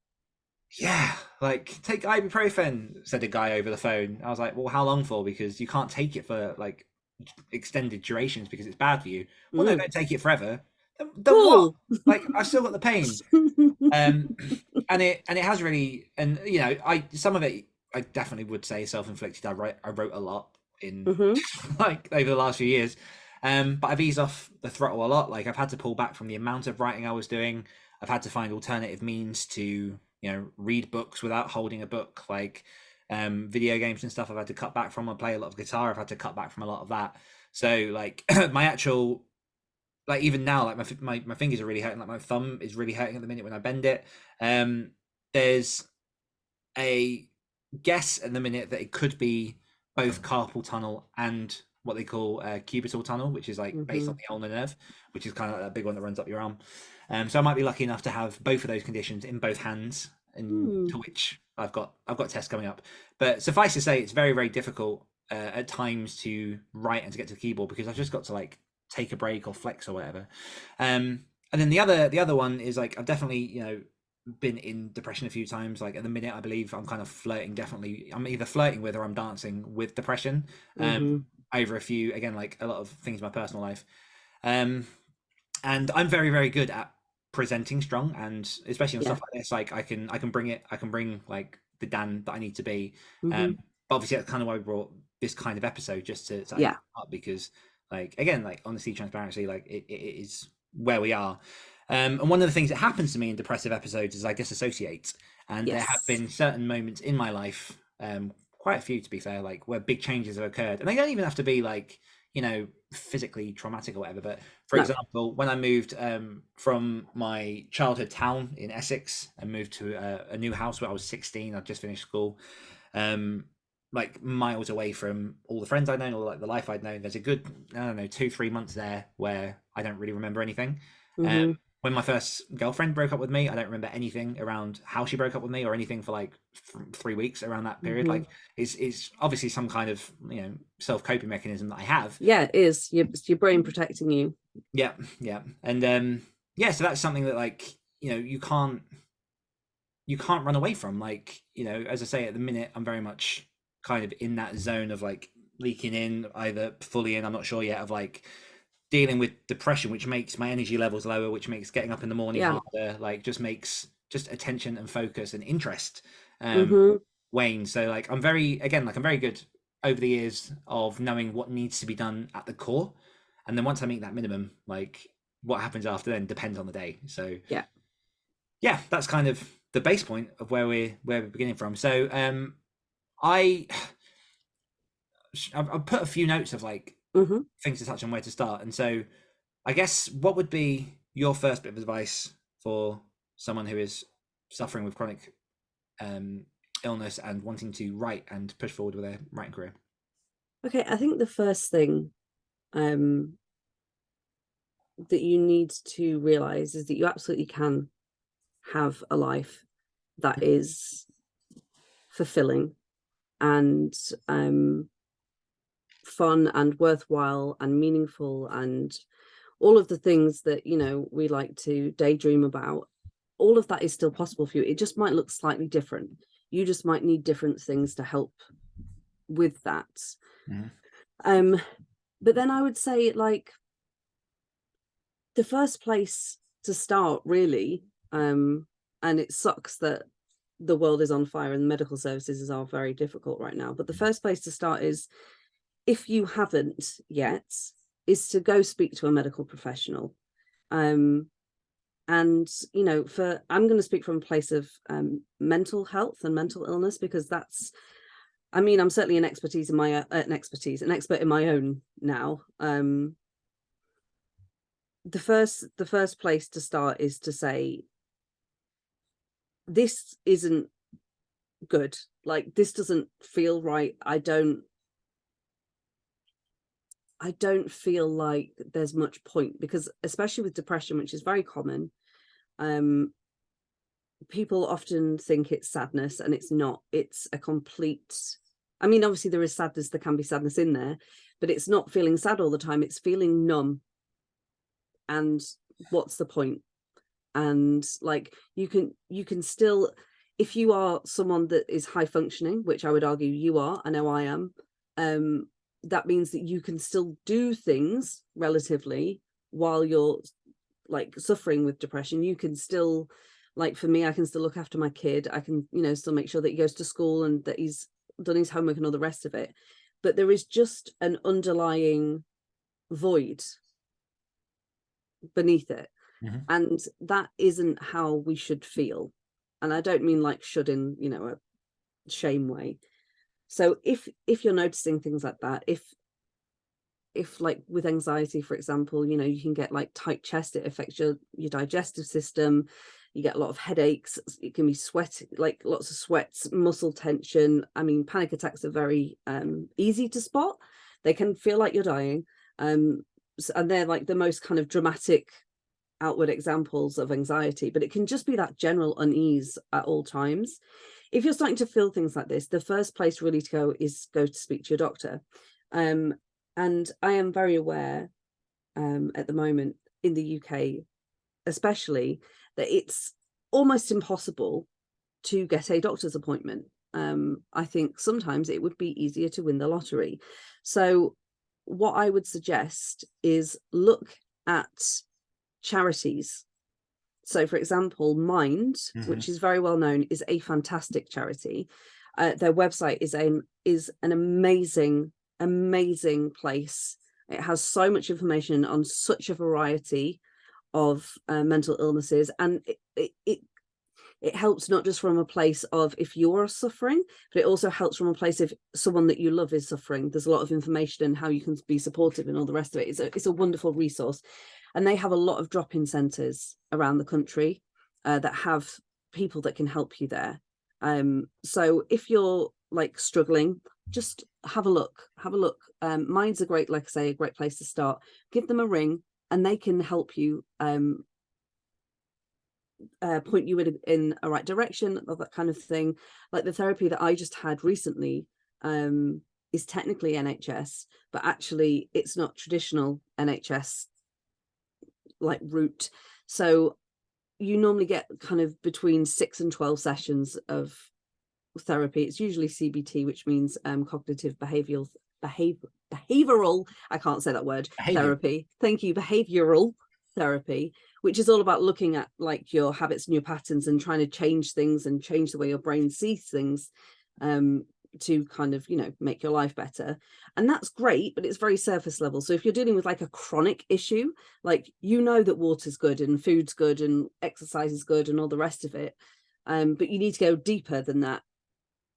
Yeah, like, take ibuprofen, said a guy over the phone. I was like, well, how long for? Because you can't take it for like extended durations because it's bad for you. Well, no, don't take it forever. Then what? Cool. Like, I've still got the pain. And it has really, and you know, some of it I definitely would say self-inflicted. I wrote a lot in like over the last few years, but I've eased off the throttle a lot. Like, I've had to pull back from the amount of writing I was doing. I've had to find alternative means to, you know, read books without holding a book, like video games and stuff. I've had to cut back from. I play a lot of guitar. I've had to cut back from a lot of that. So like my actual, like, even now, like my fingers are really hurting. Like, my thumb is really hurting at the minute when I bend it. There's a guess at the minute that it could be both carpal tunnel and what they call cubital tunnel, which is like based on the ulnar nerve, which is kind of like that big one that runs up your arm. So I might be lucky enough to have both of those conditions in both hands, and to which I've got tests coming up. But suffice to say, it's very, very difficult at times to write and to get to the keyboard, because I've just got to like take a break or flex or whatever. And then the other one is like, I've definitely, you know, been in depression a few times. Like, at the minute, I believe I'm kind of flirting. Definitely, I'm either flirting with or I'm dancing with depression. Over a few, again, like a lot of things in my personal life. And I'm very, very good at presenting strong, and especially on stuff like this, like I can bring like the Dan that I need to be. But obviously that's kind of why we brought this kind of episode, just to up, because like, again, like, honesty, transparency, like it is where we are. And one of the things that happens to me in depressive episodes is I disassociate, and there have been certain moments in my life, quite a few to be fair, like where big changes have occurred, and they don't even have to be like, you know, physically traumatic or whatever. But for example, when I moved from my childhood town in Essex and moved to a new house where I was 16, I'd just finished school, like miles away from all the friends I'd known, or like the life I'd known. There's a good, I don't know, 2-3 months there where I don't really remember anything. When my first girlfriend broke up with me, I don't remember anything around how she broke up with me, or anything for like 3 weeks around that period. Like, it's obviously some kind of, you know, self-coping mechanism that I have. Yeah, it is. Your brain protecting you. Yeah. And so that's something that, like, you know, you can't run away from. Like, you know, as I say, at the minute, I'm very much kind of in that zone of like leaking in, either fully in, I'm not sure yet, of like dealing with depression, which makes my energy levels lower, which makes getting up in the morning harder, like just makes attention and focus and interest wane. So like, I'm very good over the years of knowing what needs to be done at the core, and then once I meet that minimum, like what happens after then depends on the day. So yeah, that's kind of the base point of where we're beginning from. So I've put a few notes of like things to touch on, where to start. And so I guess, what would be your first bit of advice for someone who is suffering with chronic illness and wanting to write and push forward with their writing career? Okay, I think the first thing that you need to realize is that you absolutely can have a life that is fulfilling and fun and worthwhile and meaningful, and all of the things that, you know, we like to daydream about. All of that is still possible for you. It just might look slightly different. You just might need different things to help with that. But then I would say, like, the first place to start, really, and it sucks that the world is on fire and medical services are very difficult right now, but the first place to start is, if you haven't yet, is to go speak to a medical professional. And, you know, I'm going to speak from a place of mental health and mental illness, because that's, I mean, I'm certainly an expert in my own now. The first place to start is to say, this isn't good. Like, this doesn't feel right. I don't feel like there's much point, because especially with depression, which is very common, people often think it's sadness, and it's not. It's a complete, I mean, obviously there is sadness, there can be sadness in there, but it's not feeling sad all the time. It's feeling numb. And what's the point? And like, you can still, if you are someone that is high functioning, which I would argue you are, I know I am, that means that you can still do things relatively while you're like suffering with depression. You can still, like for me, I can still look after my kid. I can, still make sure that he goes to school and that he's done his homework and all the rest of it. But there is just an underlying void beneath it. Mm-hmm. And that isn't how we should feel. And I don't mean like should in, a shame way. So if you're noticing things like that, if like with anxiety, for example, you can get like tight chest, it affects your digestive system, you get a lot of headaches, it can be sweat, like lots of sweats, muscle tension. I mean, panic attacks are very easy to spot. They can feel like you're dying, and they're like the most kind of dramatic outward examples of anxiety, but it can just be that general unease at all times. If you're starting to feel things like this, the first place really to go is go to speak to your doctor. And I am very aware at the moment in the UK, especially, that it's almost impossible to get a doctor's appointment. I think sometimes it would be easier to win the lottery. So what I would suggest is look at charities. So for example, Mind, which is very well known, is a fantastic charity. Their website is an amazing place. It has so much information on such a variety of mental illnesses, and it helps not just from a place of if you're suffering, but it also helps from a place of someone that you love is suffering. There's a lot of information and how you can be supportive and all the rest of it. It's a wonderful resource. And they have a lot of drop-in centres around the country that have people that can help you there. So if you're like struggling, just have a look. Mind's a great, like I say, a great place to start. Give them a ring and they can help you point you in a right direction, or that kind of thing. Like the therapy that I just had recently is technically NHS, but actually it's not traditional NHS like route. So you normally get kind of between 6 and 12 sessions of therapy. It's usually CBT, which means cognitive behavioral I can't say that word. Therapy. Thank you. Behavioral therapy, which is all about looking at like your habits and your patterns and trying to change things and change the way your brain sees things to kind of, make your life better. And that's great, but it's very surface level. So if you're dealing with like a chronic issue, like, that water's good and food's good and exercise is good and all the rest of it, but you need to go deeper than that.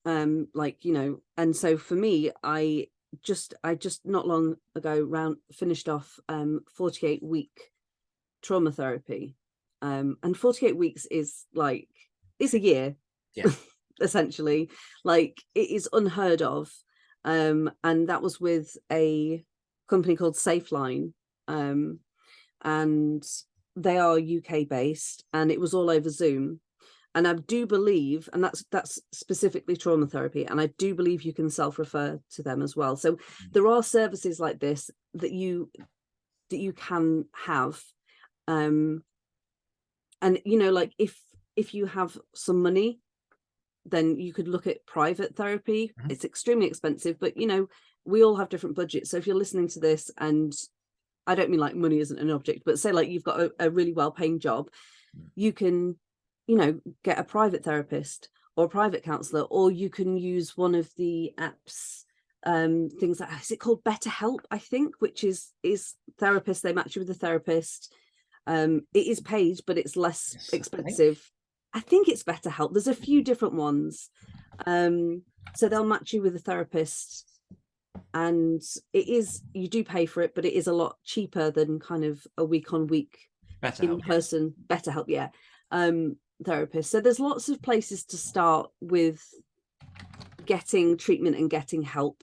And so for me, I just not long ago finished off 48-week trauma therapy, and 48 weeks is like, it's a year. Yeah. Essentially, like, it is unheard of, and that was with a company called Safeline, and they are UK based, and it was all over Zoom. And I do believe, and that's specifically trauma therapy, and I do believe you can self-refer to them as well. So there are services like this that you can have, and like if you have some money, then you could look at private therapy. It's extremely expensive, but we all have different budgets. So if you're listening to this, and I don't mean like money isn't an object, but say like you've got a really well-paying job, you can get a private therapist or a private counselor, or you can use one of the apps, things like, is it called BetterHelp, I think, which is therapists, they match you with a therapist. It is paid, but it's less expensive. I think it's BetterHelp. There's a few different ones. So they'll match you with a therapist, and you do pay for it, but it is a lot cheaper than kind of a week on week in person. BetterHelp, yeah. Therapist. So there's lots of places to start with getting treatment and getting help.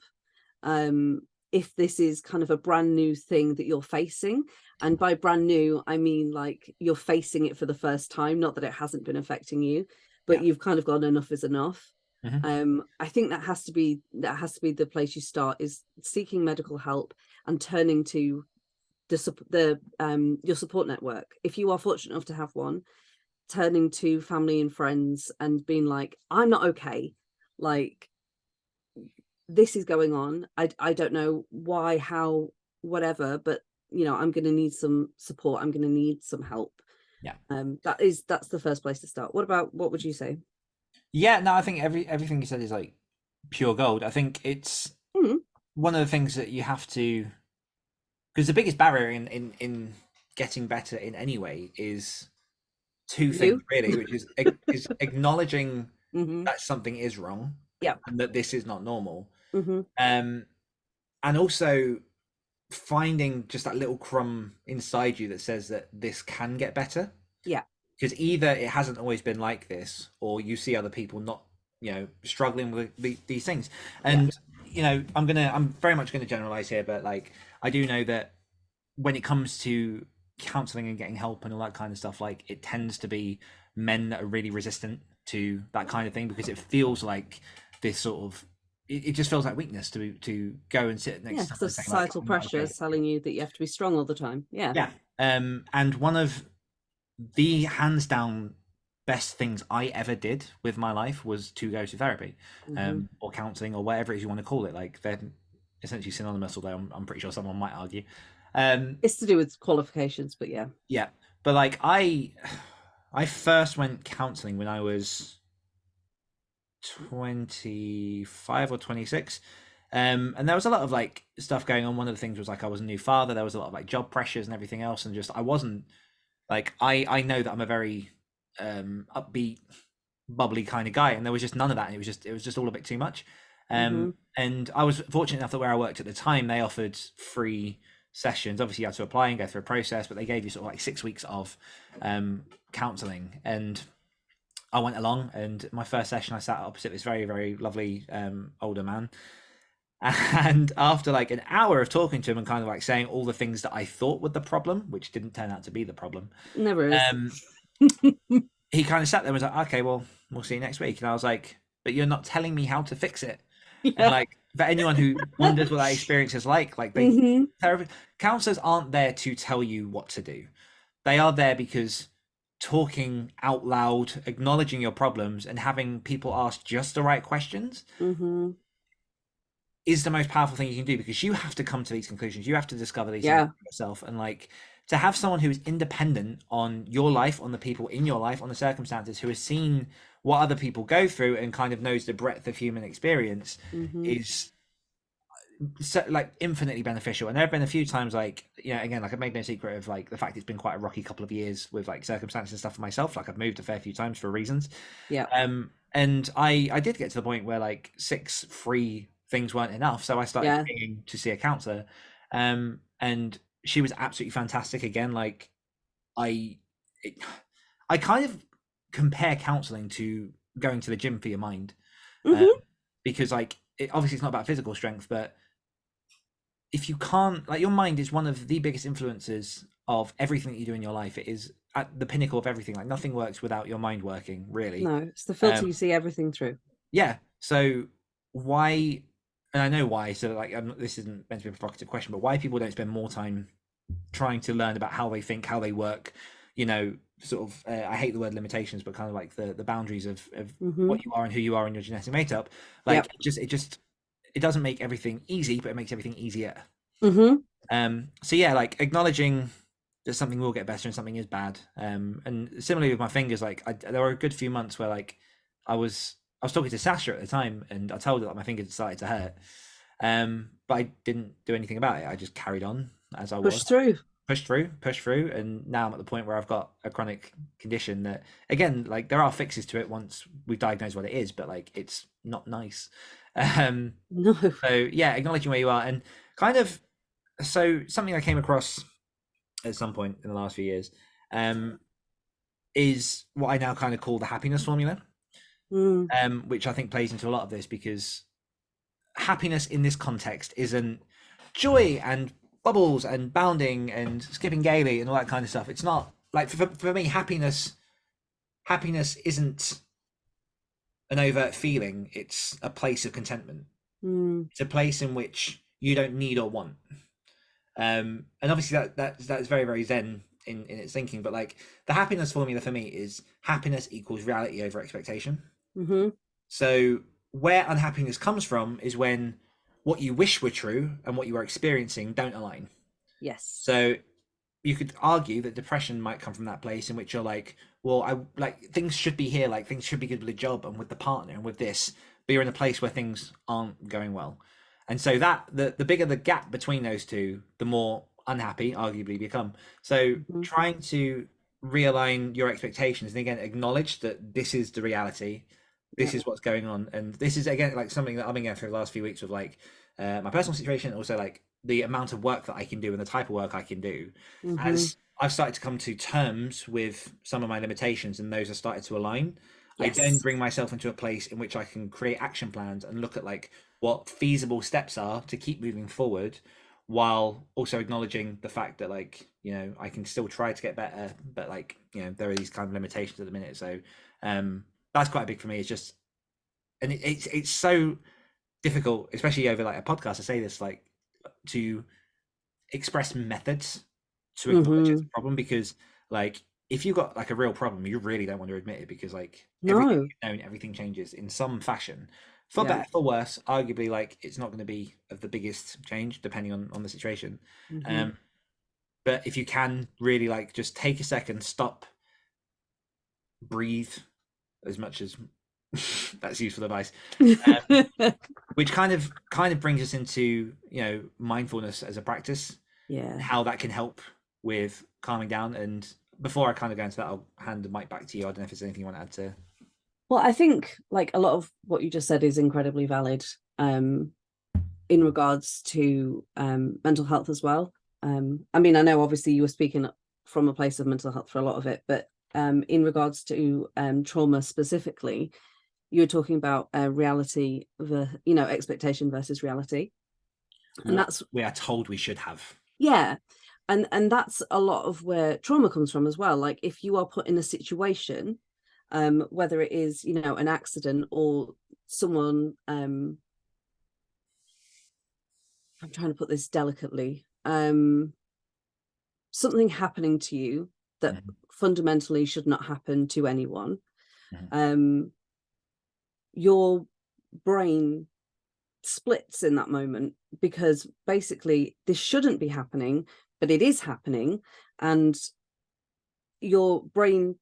If this is kind of a brand new thing that you're facing, and by brand new, I mean like you're facing it for the first time, not that it hasn't been affecting you, but you've kind of gone, enough is enough. I think that has to be the place you start, is seeking medical help and turning to your support network. If you are fortunate enough to have one, turning to family and friends and being like, I'm not okay, like, this is going on. I don't know why, how, whatever, but I'm going to need some support. I'm going to need some help. Yeah. That's the first place to start. What would you say? Yeah, no, I think everything you said is like pure gold. I think it's one of the things that you have to, because the biggest barrier in getting better in any way is two things really, which is acknowledging that something is wrong, Yeah, and that this is not normal, mm-hmm. And also finding just that little crumb inside you that says that this can get better. Yeah, because either it hasn't always been like this, or you see other people not, struggling with these things. And I'm very much going to generalize here, but like I do know that when it comes to counseling and getting help and all that kind of stuff, like it tends to be men that are really resistant to that kind of thing, because it feels like this sort of, it just feels like weakness to go and sit next to someone. The societal pressure is telling you that you have to be strong all the time. Yeah. And one of the hands down best things I ever did with my life was to go to therapy, or counseling, or whatever it is you want to call it. Like they're essentially synonymous, although I'm pretty sure someone might argue. It's to do with qualifications, but yeah. But like I first went counseling when I was 25 or 26, and there was a lot of like stuff going on. One of the things was like I was a new father. There was a lot of like job pressures and everything else, and just I wasn't like, I know that I'm a very upbeat, bubbly kind of guy, and there was just none of that, and it was just all a bit too much. And I was fortunate enough that where I worked at the time, they offered free sessions. Obviously you had to apply and go through a process, but they gave you sort of like 6 weeks of counseling, and I went along, and my first session I sat opposite this very, very lovely older man. And after like an hour of talking to him and kind of like saying all the things that I thought were the problem, which didn't turn out to be the problem, never is. He kind of sat there and was like, okay, well, we'll see you next week. And I was like, but you're not telling me how to fix it. Yeah. And like, for anyone who wonders what that experience is like they counselors aren't there to tell you what to do. They are there because talking out loud, acknowledging your problems, and having people ask just the right questions is the most powerful thing you can do, because you have to come to these conclusions. You have to discover these things for yourself. And like, to have someone who is independent on your life, on the people in your life, on the circumstances, who has seen what other people go through and kind of knows the breadth of human experience is so, like, infinitely beneficial. And there have been a few times, like, again, like I've made no secret of like the fact it's been quite a rocky couple of years with like circumstances and stuff for myself. Like I've moved a fair few times for reasons. And I did get to the point where like 6 free things weren't enough, so I started paying to see a counselor, and she was absolutely fantastic. Again, like I kind of compare counseling to going to the gym for your mind, because like obviously it's not about physical strength, but if you can't, like, your mind is one of the biggest influences of everything that you do in your life. It is at the pinnacle of everything. Like nothing works without your mind working, really. No, it's the filter you see everything through. So why, and I know why, so like this isn't meant to be a provocative question, but why people don't spend more time trying to learn about how they think, how they work, sort of I hate the word limitations, but kind of like the boundaries of what you are and who you are in your genetic makeup. Like it doesn't make everything easy, but it makes everything easier. So yeah, like acknowledging that something will get better and something is bad. And similarly with my fingers, like there were a good few months where like I was talking to Sasha at the time, and I told her that my fingers started to hurt, but I didn't do anything about it. I just carried on as I pushed through, and now I'm at the point where I've got a chronic condition that, again, like there are fixes to it once we've diagnosed what it is, but like it's not nice. No. So yeah, acknowledging where you are, and kind of, so something I came across at some point in the last few years is what I now kind of call the happiness formula, which I think plays into a lot of this, because happiness in this context isn't joy and bubbles and bounding and skipping gaily and all that kind of stuff. It's not like, for me, happiness isn't an overt feeling. It's a place of contentment. It's a place in which you don't need or want. And obviously that's very, very Zen in its thinking, but like the happiness formula for me is happiness equals reality over expectation. So where unhappiness comes from is when what you wish were true and what you are experiencing don't align. Yes. So you could argue that depression might come from that place in which you're like, well, I like things should be here, like things should be good with the job and with the partner and with this, but you're in a place where things aren't going well. And so that the bigger the gap between those two, the more unhappy arguably become. So trying to realign your expectations and again acknowledge that this is the reality, this is what's going on, and this is again like something that I've been going through the last few weeks with like my personal situation, and also like the amount of work that I can do and the type of work I can do. As I've started to come to terms with some of my limitations and those have started to align, I then bring myself into a place in which I can create action plans and look at like what feasible steps are to keep moving forward, while also acknowledging the fact that like, you know, I can still try to get better, but like, you know, there are these kind of limitations at the minute. So that's quite big for me. It's just, and it's so difficult, especially over like a podcast, I say this, like to express methods to acknowledge it's a problem, because like if you've got like a real problem, you really don't want to admit it, because like everything you know, everything changes in some fashion, for better for worse. Arguably, like it's not going to be of the biggest change depending on the situation. But if you can really like just take a second, stop, breathe, as much as that's useful advice, which kind of brings us into, you know, mindfulness as a practice, how that can help with calming down. And before I kind of go into that, I'll hand the mic back to you. I don't know if there's anything you want to add to. Well, I think like a lot of what you just said is incredibly valid in regards to mental health as well. I mean, I know obviously you were speaking from a place of mental health for a lot of it, but in regards to trauma specifically, you were talking about reality, you know, expectation versus reality. And that's we are told we should have. Yeah. And that's a lot of where trauma comes from as well. Like if you are put in a situation, whether it is, you know, an accident or someone, I'm trying to put this delicately, something happening to you that fundamentally should not happen to anyone, your brain splits in that moment, because basically this shouldn't be happening, but it is happening, and your brain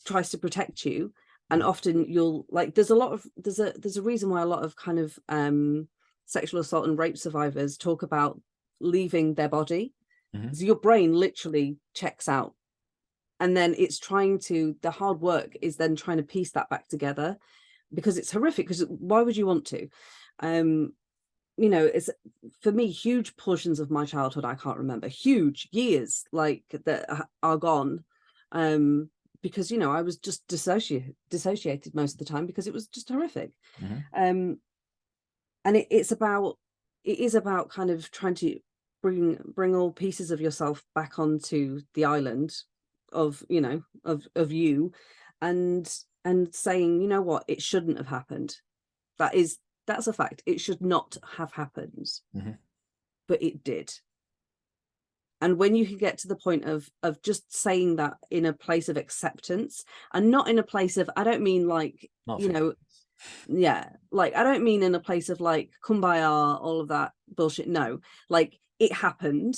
tries to protect you. And often you'll like, there's a reason why a lot of kind of sexual assault and rape survivors talk about leaving their body. So your brain literally checks out, and then it's trying to, the hard work is then trying to piece that back together, because it's horrific. Because why would you want to? You know, it's, for me, huge portions of my childhood I can't remember, huge years like that are gone, because, you know, I was just dissociated most of the time, because it was just horrific. And it is about kind of trying to bring all pieces of yourself back onto the island of, you know, of you, and saying, you know what, it shouldn't have happened. That's a fact. It should not have happened, but it did. And when you can get to the point of just saying that in a place of acceptance, and not in a place of, I don't mean like, you know, like I don't mean in a place of like kumbaya, all of that bullshit. No, like it happened.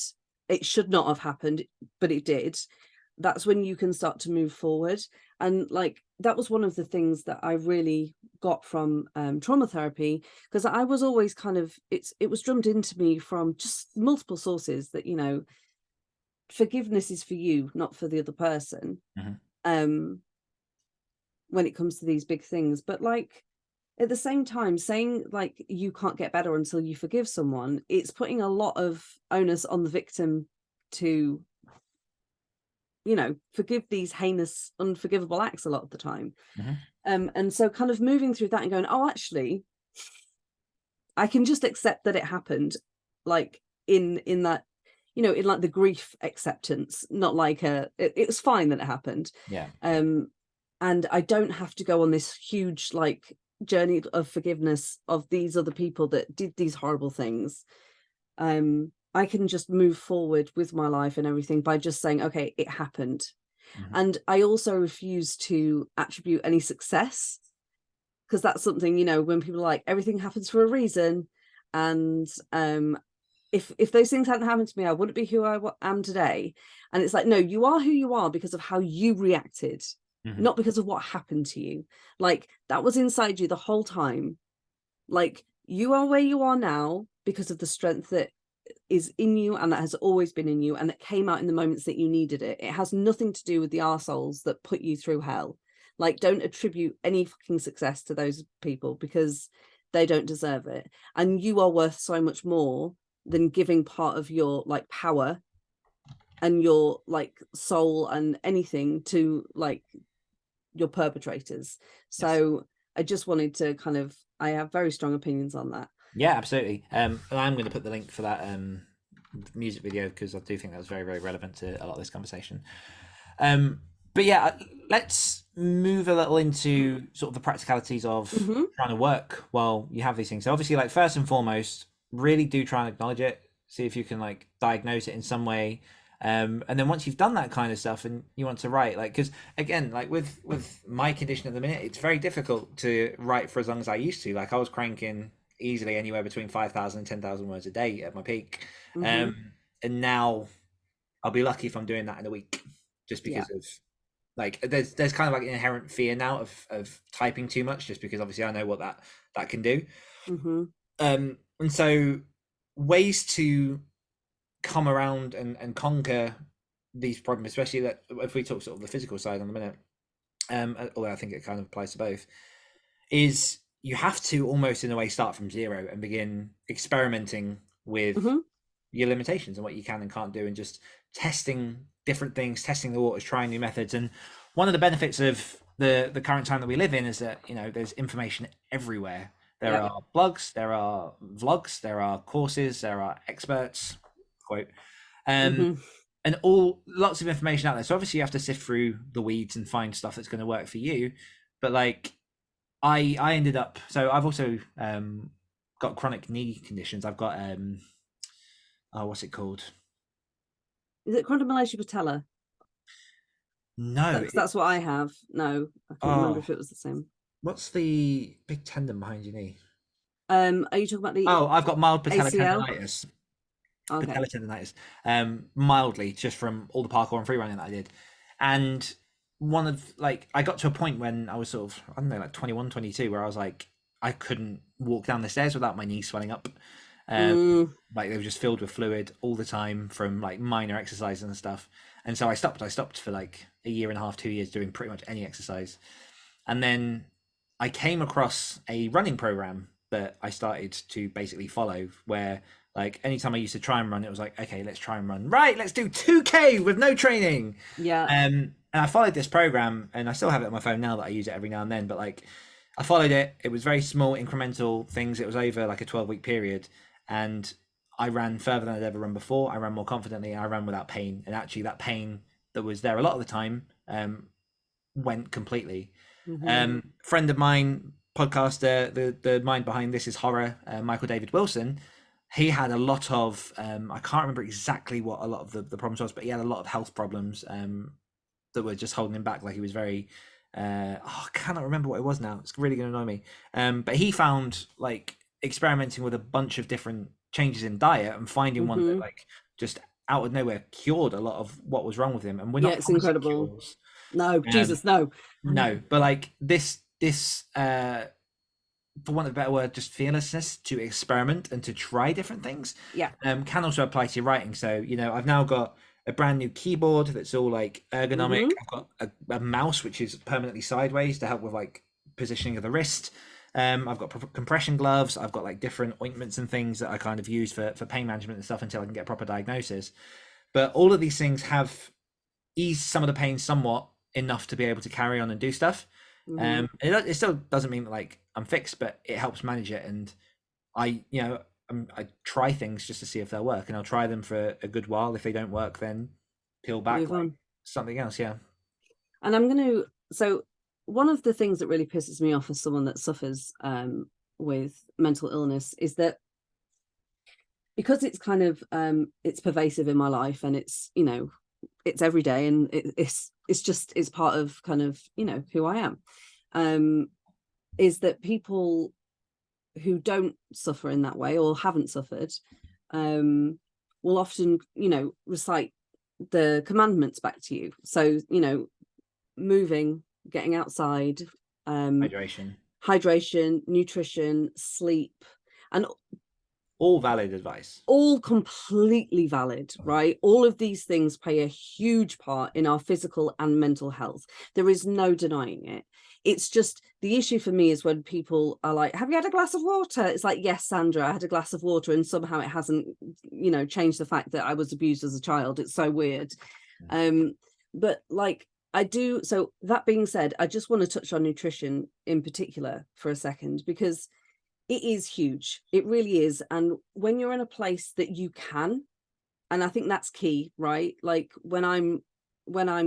It should not have happened, but it did. That's when you can start to move forward. And like that was one of the things that I really got from trauma therapy, because I was always kind of, it was drummed into me from just multiple sources that, you know, forgiveness is for you, not for the other person, when it comes to these big things. But like at the same time, saying like you can't get better until you forgive someone, it's putting a lot of onus on the victim to, you know, forgive these heinous, unforgivable acts a lot of the time. And so kind of moving through that and going, oh, actually, I can just accept that it happened, like in that, you know, in like the grief acceptance, not like it was fine that it happened. And I don't have to go on this huge like journey of forgiveness of these other people that did these horrible things. I can just move forward with my life and everything by just saying, okay, it happened. And I also refuse to attribute any success because that's something, you know, when people are like, everything happens for a reason, and if those things hadn't happened to me, I wouldn't be who I am today. And it's like, no, you are who you are because of how you reacted, not because of what happened to you. Like, that was inside you the whole time. Like, you are where you are now because of the strength that is in you, and that has always been in you, and that came out in the moments that you needed it. It has nothing to do with the arseholes that put you through hell. Like, don't attribute any fucking success to those people, because they don't deserve it. And you are worth so much more than giving part of your like power and your like soul and anything to like your perpetrators. So yes. I just wanted to kind of, I have very strong opinions on that. Yeah, absolutely. And I'm going to put the link for that music video, because I do think that was very, very relevant to a lot of this conversation. But yeah, let's move a little into sort of the practicalities of trying to work while you have these things. So obviously, like, first and foremost, really do try and acknowledge it. See if you can like diagnose it in some way. And then once you've done that kind of stuff and you want to write, like, because again, like with my condition at the minute, it's very difficult to write for as long as I used to. Like, I was cranking easily anywhere between 5,000 and 10,000 words a day at my peak. And now I'll be lucky if I'm doing that in a week, just because of like, there's kind of like an inherent fear now of typing too much, just because obviously I know what that can do. And so ways to come around and conquer these problems, especially that if we talk sort of the physical side in a minute, although I think it kind of applies to both, is you have to almost in a way start from zero and begin experimenting with your limitations and what you can and can't do, and just testing different things, testing the waters, trying new methods. And one of the benefits of the current time that we live in is that, you know, there's information everywhere. There are blogs, there are vlogs, there are courses, there are experts, quote, and lots of information out there. So obviously you have to sift through the weeds and find stuff that's going to work for you. But like, I ended up, so I've also got chronic knee conditions. I've got what's it called? Is it chondromalacia patella? No, that's what I have. No, I can't remember if it was the same. What's the big tendon behind your knee? Are you talking about the? Oh, I've got mild patella ACL? tendonitis. Okay. Patella tendonitis, mildly, just from all the parkour and free running that I did. And one of, like, I got to a point when I was sort of, I don't know, like 21, 22, where I was like, I couldn't walk down the stairs without my knees swelling up. Like, they were just filled with fluid all the time from like minor exercises and stuff. And so I stopped for like a year and a half, 2 years, doing pretty much any exercise. And then I came across a running program that I started to basically follow, where like anytime I used to try and run, it was like, okay, let's try and run. Right, let's do 2K with no training. Yeah. And I followed this program, and I still have it on my phone now that I use it every now and then. But like, I followed it. It was very small, incremental things. It was over like a 12-week period, and I ran further than I'd ever run before. I ran more confidently. I ran without pain, and actually, that pain that was there a lot of the time went completely. Friend of mine, podcaster, the mind behind This Is Horror, Michael David Wilson, he had a lot of I can't remember exactly what a lot of the problems was, but he had a lot of health problems that were just holding him back. Like, he was very I cannot remember what it was now. It's really going to annoy me. But he found, like, experimenting with a bunch of different changes in diet and finding one that, like, just out of nowhere cured a lot of what was wrong with him. And we're not, it's incredible. cures. No, Jesus, no. No, but like this for want of a better word, just fearlessness to experiment and to try different things. Can also apply to your writing. So, you know, I've now got a brand new keyboard that's all like ergonomic. I've got a mouse which is permanently sideways to help with like positioning of the wrist. I've got compression gloves. I've got like different ointments and things that I kind of use for pain management and stuff until I can get a proper diagnosis. But all of these things have eased some of the pain somewhat, enough to be able to carry on and do stuff. It still doesn't mean that like I'm fixed, but it helps manage it. And I try things just to see if they'll work, and I'll try them for a good while. If they don't work, then peel back like something else. And I'm going to, so one of the things that really pisses me off as someone that suffers with mental illness is that, because it's kind of it's pervasive in my life, and it's, you know, it's every day, and it's part of kind of, you know, who I am. is that people who don't suffer in that way or haven't suffered will often, recite the commandments back to you. So, moving, getting outside, hydration, nutrition, sleep, and all valid advice, all completely valid, right? All of these things play a huge part in our physical and mental health. There is no denying it. It's just the issue for me is when people are like, have you had a glass of water? It's like, yes, Sandra, I had a glass of water, and somehow it hasn't, changed the fact that I was abused as a child. It's so weird. But like, I do. So that being said, I just want to touch on nutrition in particular for a second, because it is huge. It really is. And when you're in a place that you can, and I think that's key, right? Like when I'm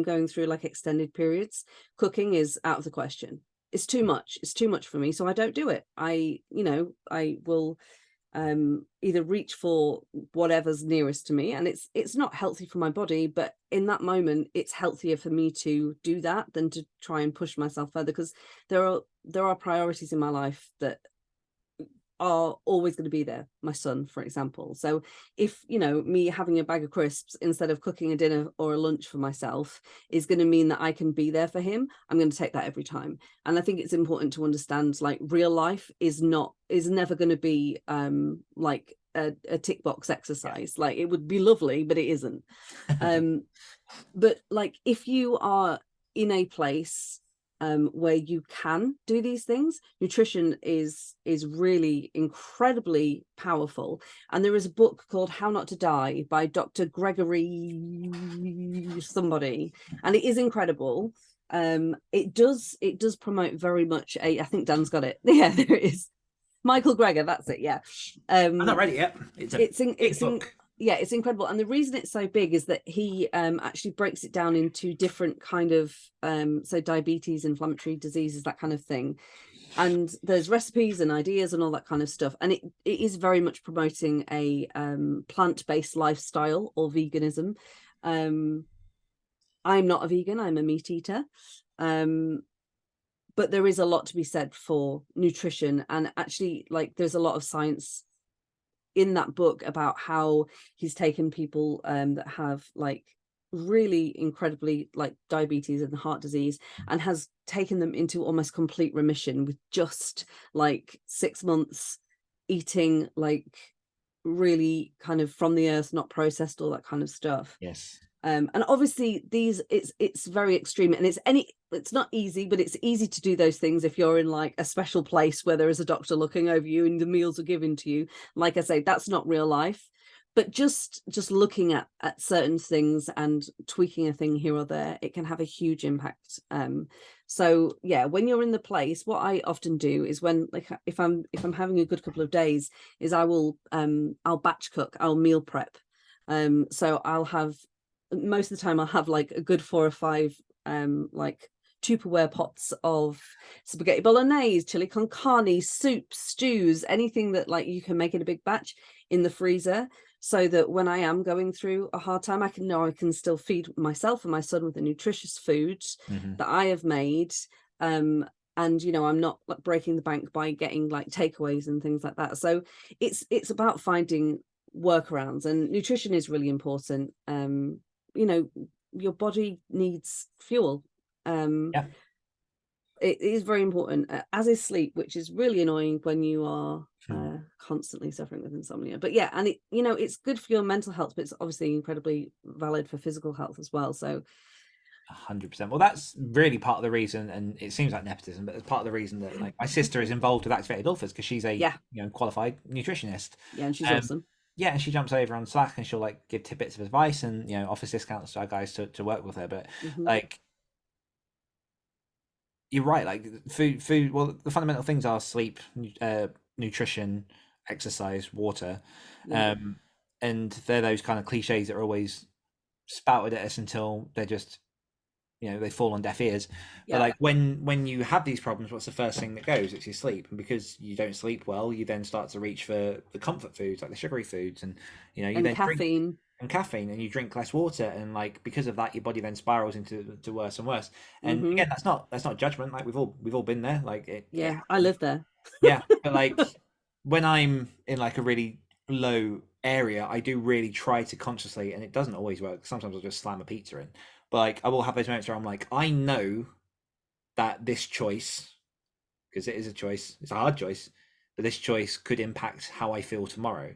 going through like extended periods, cooking is out of the question. It's too much. It's too much for me. So I don't do it. I will either reach for whatever's nearest to me, and it's not healthy for my body, but in that moment it's healthier for me to do that than to try and push myself further, because there are priorities in my life that are always going to be there. My son, for example. So if me having a bag of crisps instead of cooking a dinner or a lunch for myself is going to mean that I can be there for him, I'm going to take that every time. And I think it's important to understand, like, real life is never going to be like a tick box exercise. Like, it would be lovely, but it isn't. But like, if you are in a place where you can do these things, nutrition is really incredibly powerful. And there is a book called How Not to Die by Dr. Gregory somebody, and it is incredible. It does promote very much I think Dan's got it. Yeah, there it is. Michael Greger, that's it. Yeah. I'm not ready yet. It's book. Yeah, it's incredible. And the reason it's so big is that he actually breaks it down into different kind of so diabetes, inflammatory diseases, that kind of thing. And there's recipes and ideas and all that kind of stuff. And it is very much promoting a plant-based lifestyle or veganism. I'm not a vegan, I'm a meat eater. But there is a lot to be said for nutrition, and actually, like, there's a lot of science in that book about how he's taken people that have like really incredibly like diabetes and heart disease, and has taken them into almost complete remission with just like 6 months eating like really kind of from the earth, not processed, all that kind of stuff. Yes. And obviously it's very extreme, and it's not easy, but it's easy to do those things if you're in like a special place where there is a doctor looking over you and the meals are given to you. Like I say, that's not real life, but just looking at certain things and tweaking a thing here or there, it can have a huge impact. So yeah, when you're in the place, what I often do is, when like if I'm having a good couple of days, is I'll batch cook, I'll meal prep. So I'll have, most of the time I'll have like a good 4 or 5 like Tupperware pots of spaghetti bolognese, chili con carne, soups, stews, anything that like you can make in a big batch in the freezer, so that when I am going through a hard time, I can still feed myself and my son with the nutritious food that I have made. And I'm not like breaking the bank by getting like takeaways and things like that. So it's about finding workarounds, and nutrition is really important. Your body needs fuel. It is very important, as is sleep, which is really annoying when you are constantly suffering with insomnia. But yeah, and it's good for your mental health, but it's obviously incredibly valid for physical health as well. So 100%. Well, that's really part of the reason, and it seems like nepotism, but it's part of the reason that like my sister is involved with Activated Authors, because she's a qualified nutritionist. Yeah, and she's awesome. Yeah, and she jumps over on Slack and she'll like give tidbits of advice and offers discounts to our guys to work with her. But like, you're right. Like food. Well, the fundamental things are sleep, nutrition, exercise, water, and they're those kind of cliches that are always spouted at us until they're just they fall on deaf ears. But like when you have these problems, what's the first thing that goes? It's your sleep. And because you don't sleep well, you then start to reach for the comfort foods, like the sugary foods, and you then caffeine. and caffeine, and you drink less water, and like because of that your body then spirals into worse and worse. And Mm-hmm. again, that's not judgment, like we've all been there, like it Yeah, I live there. yeah, but like when I'm in like a really low area, I do really try to consciously, and it doesn't always work. Sometimes I'll just slam a pizza in, but like I will have those moments where I'm like, I know that this choice, because it is a choice, it's a hard choice, but this choice could impact how I feel tomorrow.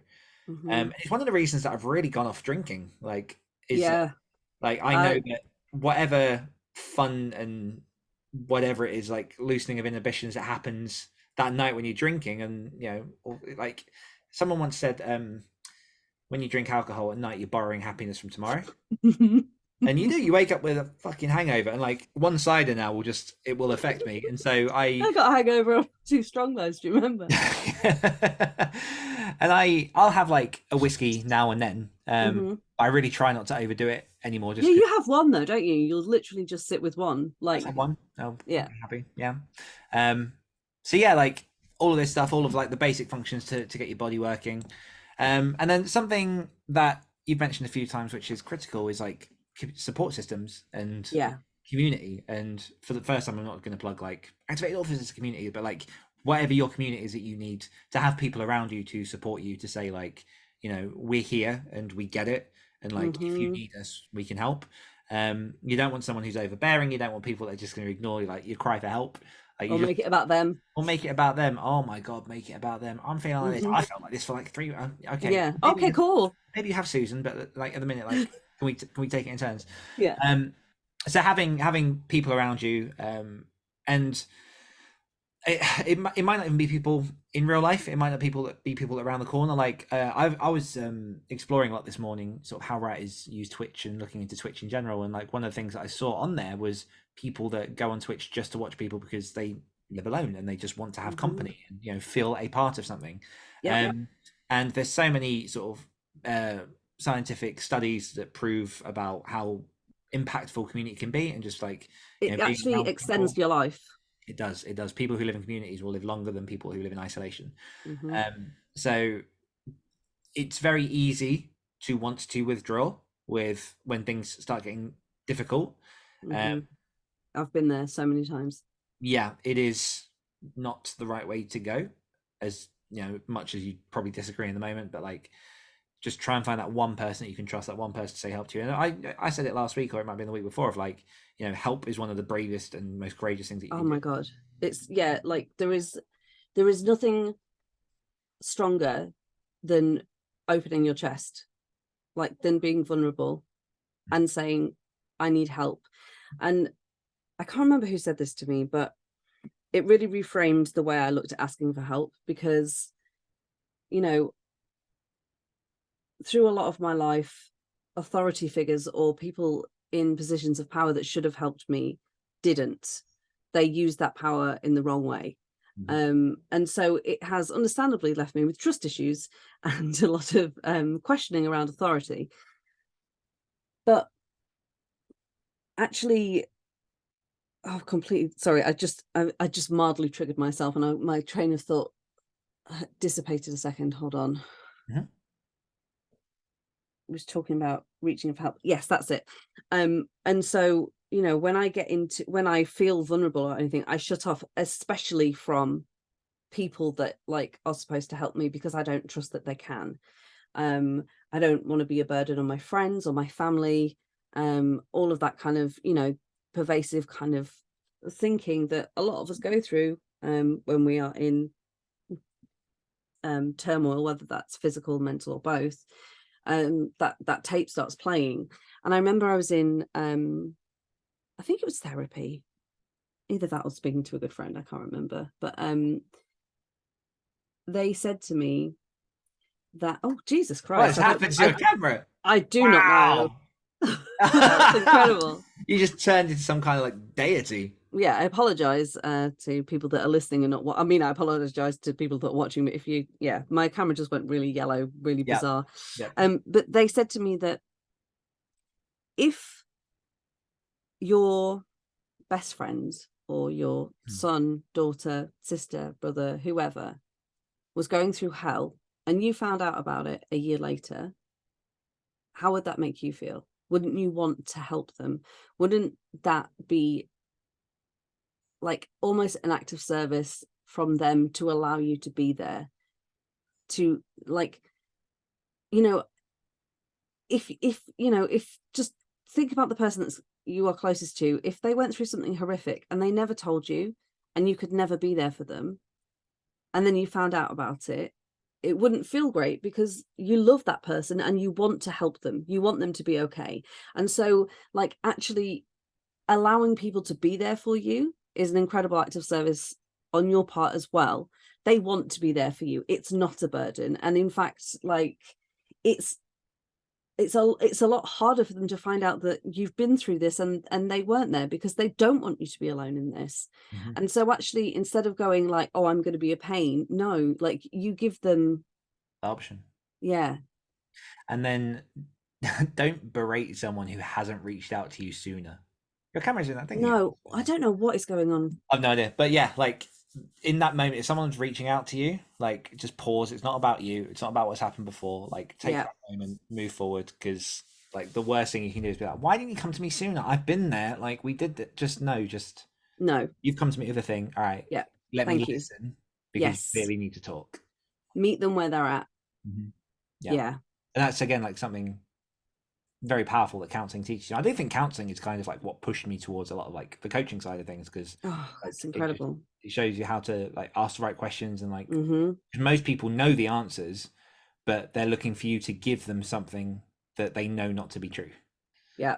Mm-hmm. It's one of the reasons that I've really gone off drinking. Like, is Yeah, like I know that whatever fun and whatever it is, like loosening of inhibitions that happens that night when you're drinking, and like someone once said, when you drink alcohol at night, you're borrowing happiness from tomorrow. And you do, you wake up with a fucking hangover, and like one cider now it will affect me. And so I got a hangover of 2 strong guys, do you remember? and I'll have like a whiskey now and then. Mm-hmm. I really try not to overdo it anymore. Just Yeah, you have one though, don't you? You'll literally just sit with one. Like, have one. I'll yeah. be happy. Yeah. So yeah, like all of this stuff, all of like the basic functions to get your body working. And then something that you've mentioned a few times, which is critical, is like support systems and Yeah. community. And for the first time, I'm not going to plug like Activated Authors as a community, but like whatever your community is that you need to have people around you to support you, to say like, we're here and we get it, and like if you need us, we can help. You don't want someone who's overbearing. You don't want people that are just going to ignore you, like you cry for help. Like Or make it about them. Or make it about them. Oh my god, make it about them. I'm feeling like this. I felt like this for like 3. Okay. Yeah. Okay. Cool. Maybe you have Susan, but like at the minute, like can we take it in turns? Yeah. So having people around you, and it might not even be people in real life. It might not be people around the corner. Like I was exploring a lot this morning, sort of how writers use Twitch and looking into Twitch in general. And like one of the things that I saw on there was people that go on Twitch just to watch people because they live alone and they just want to have company and feel a part of something. Yeah. And there's so many sort of scientific studies that prove about how impactful community can be, and just like it actually extends your life. It does. People who live in communities will live longer than people who live in isolation. So it's very easy to want to withdraw when things start getting difficult. I've been there so many times. Yeah, it is not the right way to go, as much as you probably disagree in the moment, but like just try and find that one person that you can trust, that one person to say help to you. And I said it last week, or it might be the week before, of like, help is one of the bravest and most courageous things that you can do. My god, it's like there is nothing stronger than opening your chest, like than being vulnerable and saying I need help. And I can't remember who said this to me, but it really reframed the way I looked at asking for help, because through a lot of my life, authority figures or people in positions of power that should have helped me didn't. They used that power in the wrong way. And so it has understandably left me with trust issues and a lot of questioning around authority. But actually, completely sorry, I just mildly triggered myself, and my train of thought dissipated a second. Hold on. Was talking about reaching for help. Yes, that's it. And so when I feel vulnerable or anything, I shut off, especially from people that like are supposed to help me, because I don't trust that they can. I don't want to be a burden on my friends or my family. All of that kind of pervasive kind of thinking that a lot of us go through when we are in turmoil, whether that's physical, mental, or both. That tape starts playing, and I remember I was in I think it was therapy, either that or speaking to a good friend, I can't remember, but they said to me that, oh Jesus Christ, what happened to your camera? I do not know. That's incredible. You just turned into some kind of like deity. Yeah, I apologize to people that are listening and not what I mean. I apologize to people that are watching. But my camera just went really yellow, really bizarre. But they said to me that if your best friend or your son, daughter, sister, brother, whoever was going through hell, and you found out about it a year later, how would that make you feel? Wouldn't you want to help them? Wouldn't that be like almost an act of service from them to allow you to be there? To like, you know, if you know, if just think about the person that's you are closest to, if they went through something horrific and they never told you and you could never be there for them, and then you found out about it, it wouldn't feel great because you love that person and you want to help them. You want them to be okay. And so, like, actually allowing people to be there for you is an incredible act of service on your part as well. They want to be there for you. It's not a burden. And in fact, like, it's it's a lot harder for them to find out that you've been through this and they weren't there because they don't want you to be alone in this. Mhm. And so actually, instead of going like, oh, I'm going to be a pain, no, like you give them, Option. yeah, And then don't berate someone who hasn't reached out to you sooner. Your camera's in that thing. no, I don't know what is going on. I've no idea. But yeah, like in that moment, if someone's reaching out to you, like just pause. It's not about you. It's not about what's happened before. Like take Yeah. that moment, move forward. Because like the worst thing you can do is be like, why didn't you come to me sooner? I've been there. Like we did that. Just no, just No, you've come to me with a thing. All right. Yeah. Let me Thank you. listen because Yes. you clearly need to talk. Meet them where they're at. Yeah. Yeah. And that's again like something very powerful that counseling teaches you. I do think counseling is kind of like what pushed me towards a lot of like the coaching side of things because Oh, that's like, incredible. it shows you how to like ask the right questions and like Mm-hmm. 'cause most people know the answers, but they're looking for you to give them something that they know not to be true. Yeah.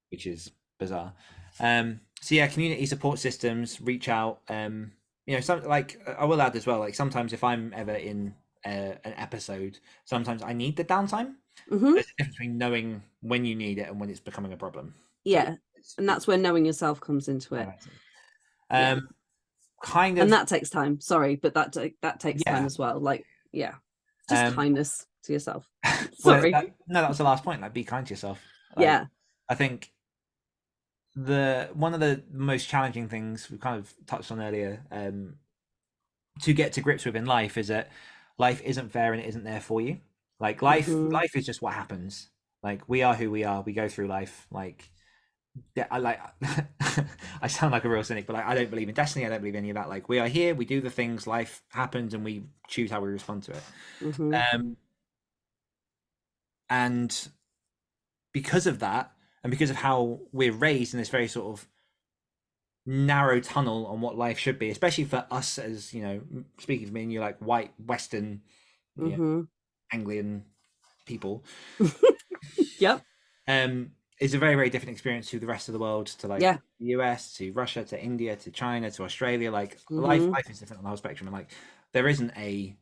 Which is bizarre. So yeah, community support systems, reach out. You know, some like I will add as well. Like sometimes if I'm ever in an episode, sometimes I need the downtime. Mm-hmm. There's a difference between knowing when you need it and when it's becoming a problem. Yeah. And that's where knowing yourself comes into it. Yeah. Kind of, and that takes time. Sorry, but that takes time yeah. as well. Like, yeah, just kindness to yourself. Well, Sorry. no, that was the last point. Like, be kind to yourself. Like, Yeah. I think one of the most challenging things we kind of touched on earlier to get to grips with in life is that life isn't fair and it isn't there for you. Like life is just what happens. Like we are who we are. We go through life. Like yeah, I like I sound like a real cynic, but like I don't believe in destiny. I don't believe any of that. Like we are here, we do the things, life happens, and we choose how we respond to it. And because of that, and because of how we're raised in this very sort of narrow tunnel on what life should be, especially for us as you know, speaking for me and you, like white Western, you know, Anglian people. Yep. Is a very, very different experience to the rest of the world, to like the US, to Russia, to India, to China, to Australia. Like life is different on the whole spectrum, and like there isn't a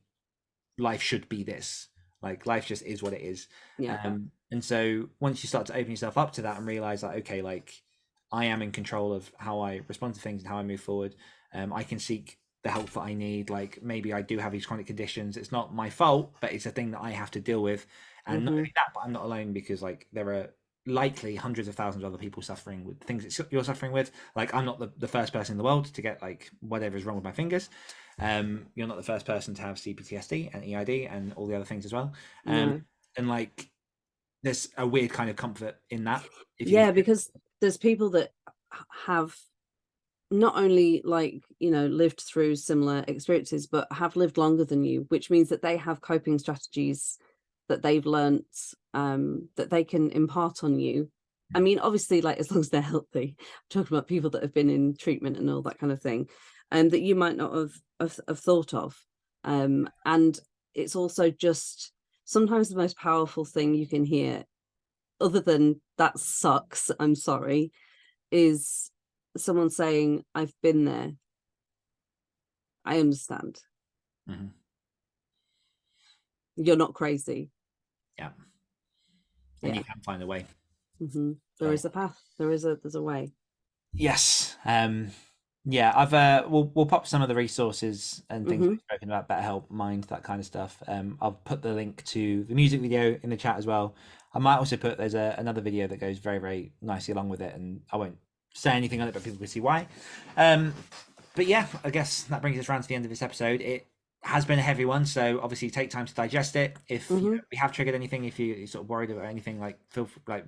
life should be this. Like life just is what it is. And so once you start to open yourself up to that and realize that okay, like I am in control of how I respond to things and how I move forward. I can seek the help that I need. Like maybe I do have these chronic conditions. It's not my fault, but it's a thing that I have to deal with. And not only that, but I'm not alone because like there are likely hundreds of thousands of other people suffering with things that you're suffering with. Like I'm not the first person in the world to get like whatever is wrong with my fingers. You're not the first person to have CPTSD and EID and all the other things as well. And like there's a weird kind of comfort in that. Because there's people that have not only like, you know, lived through similar experiences, but have lived longer than you, which means that they have coping strategies that they've learnt that they can impart on you. I mean, obviously, like as long as they're healthy. I'm talking about people that have been in treatment and all that kind of thing, and that you might not have thought of. And it's also just sometimes the most powerful thing you can hear, other than that sucks, I'm sorry, is someone saying, I've been there. I understand. You're not crazy. Yeah. And you can find a way. There is a path. There's a way. Yes. I've we'll pop some of the resources and things we've spoken about, BetterHelp, Mind, that kind of stuff. I'll put the link to the music video in the chat as well. I might also put there's another video that goes very, very nicely along with it, and I won't say anything on it, but people can see why. But yeah, I guess that brings us around to the end of this episode. It has been a heavy one, so obviously take time to digest it. If Mhm. we have triggered anything, if you're sort of worried about anything, like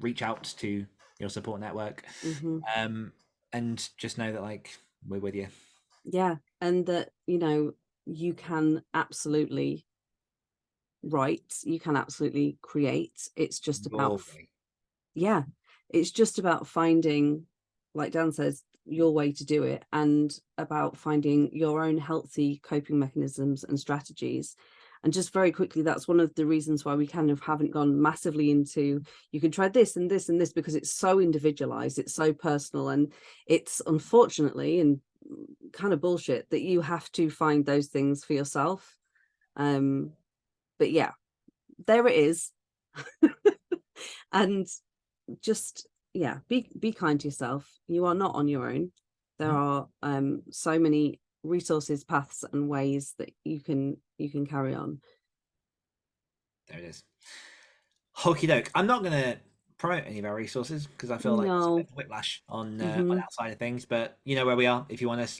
reach out to your support network, Mhm. and just know that like we're with you. Yeah, and that you can absolutely write, you can absolutely create. It's just about yeah, it's just about finding, like Dan says, your way to do it, and about finding your own healthy coping mechanisms and strategies. And just very quickly, that's one of the reasons why we kind of haven't gone massively into you can try this and this and this, because it's so individualized, it's so personal, and it's unfortunately and kind of bullshit that you have to find those things for yourself. But yeah, there it is. And just be kind to yourself. You are not on your own. There are so many resources, paths, and ways that you can carry on. There it is. Hokey doke. I'm not going to promote any of our resources because I feel like it's a No. bit of whiplash on Mhm. outside of things, but you know where we are if you want us.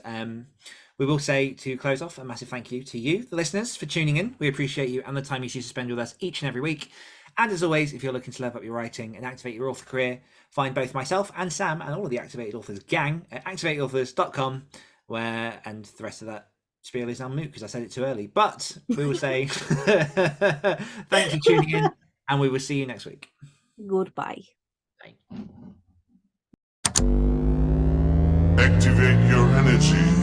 We will say, to close off, a massive thank you to you, the listeners, for tuning in. We appreciate you and the time you choose to spend with us each and every week. And as always, if you're looking to level up your writing and activate your author career, find both myself and Sam and all of the Activated Authors gang at activateauthors.com, and the rest of that spiel is now moot because I said it too early. But we will say thanks for tuning in, and we will see you next week. Goodbye. Bye. Activate your energy.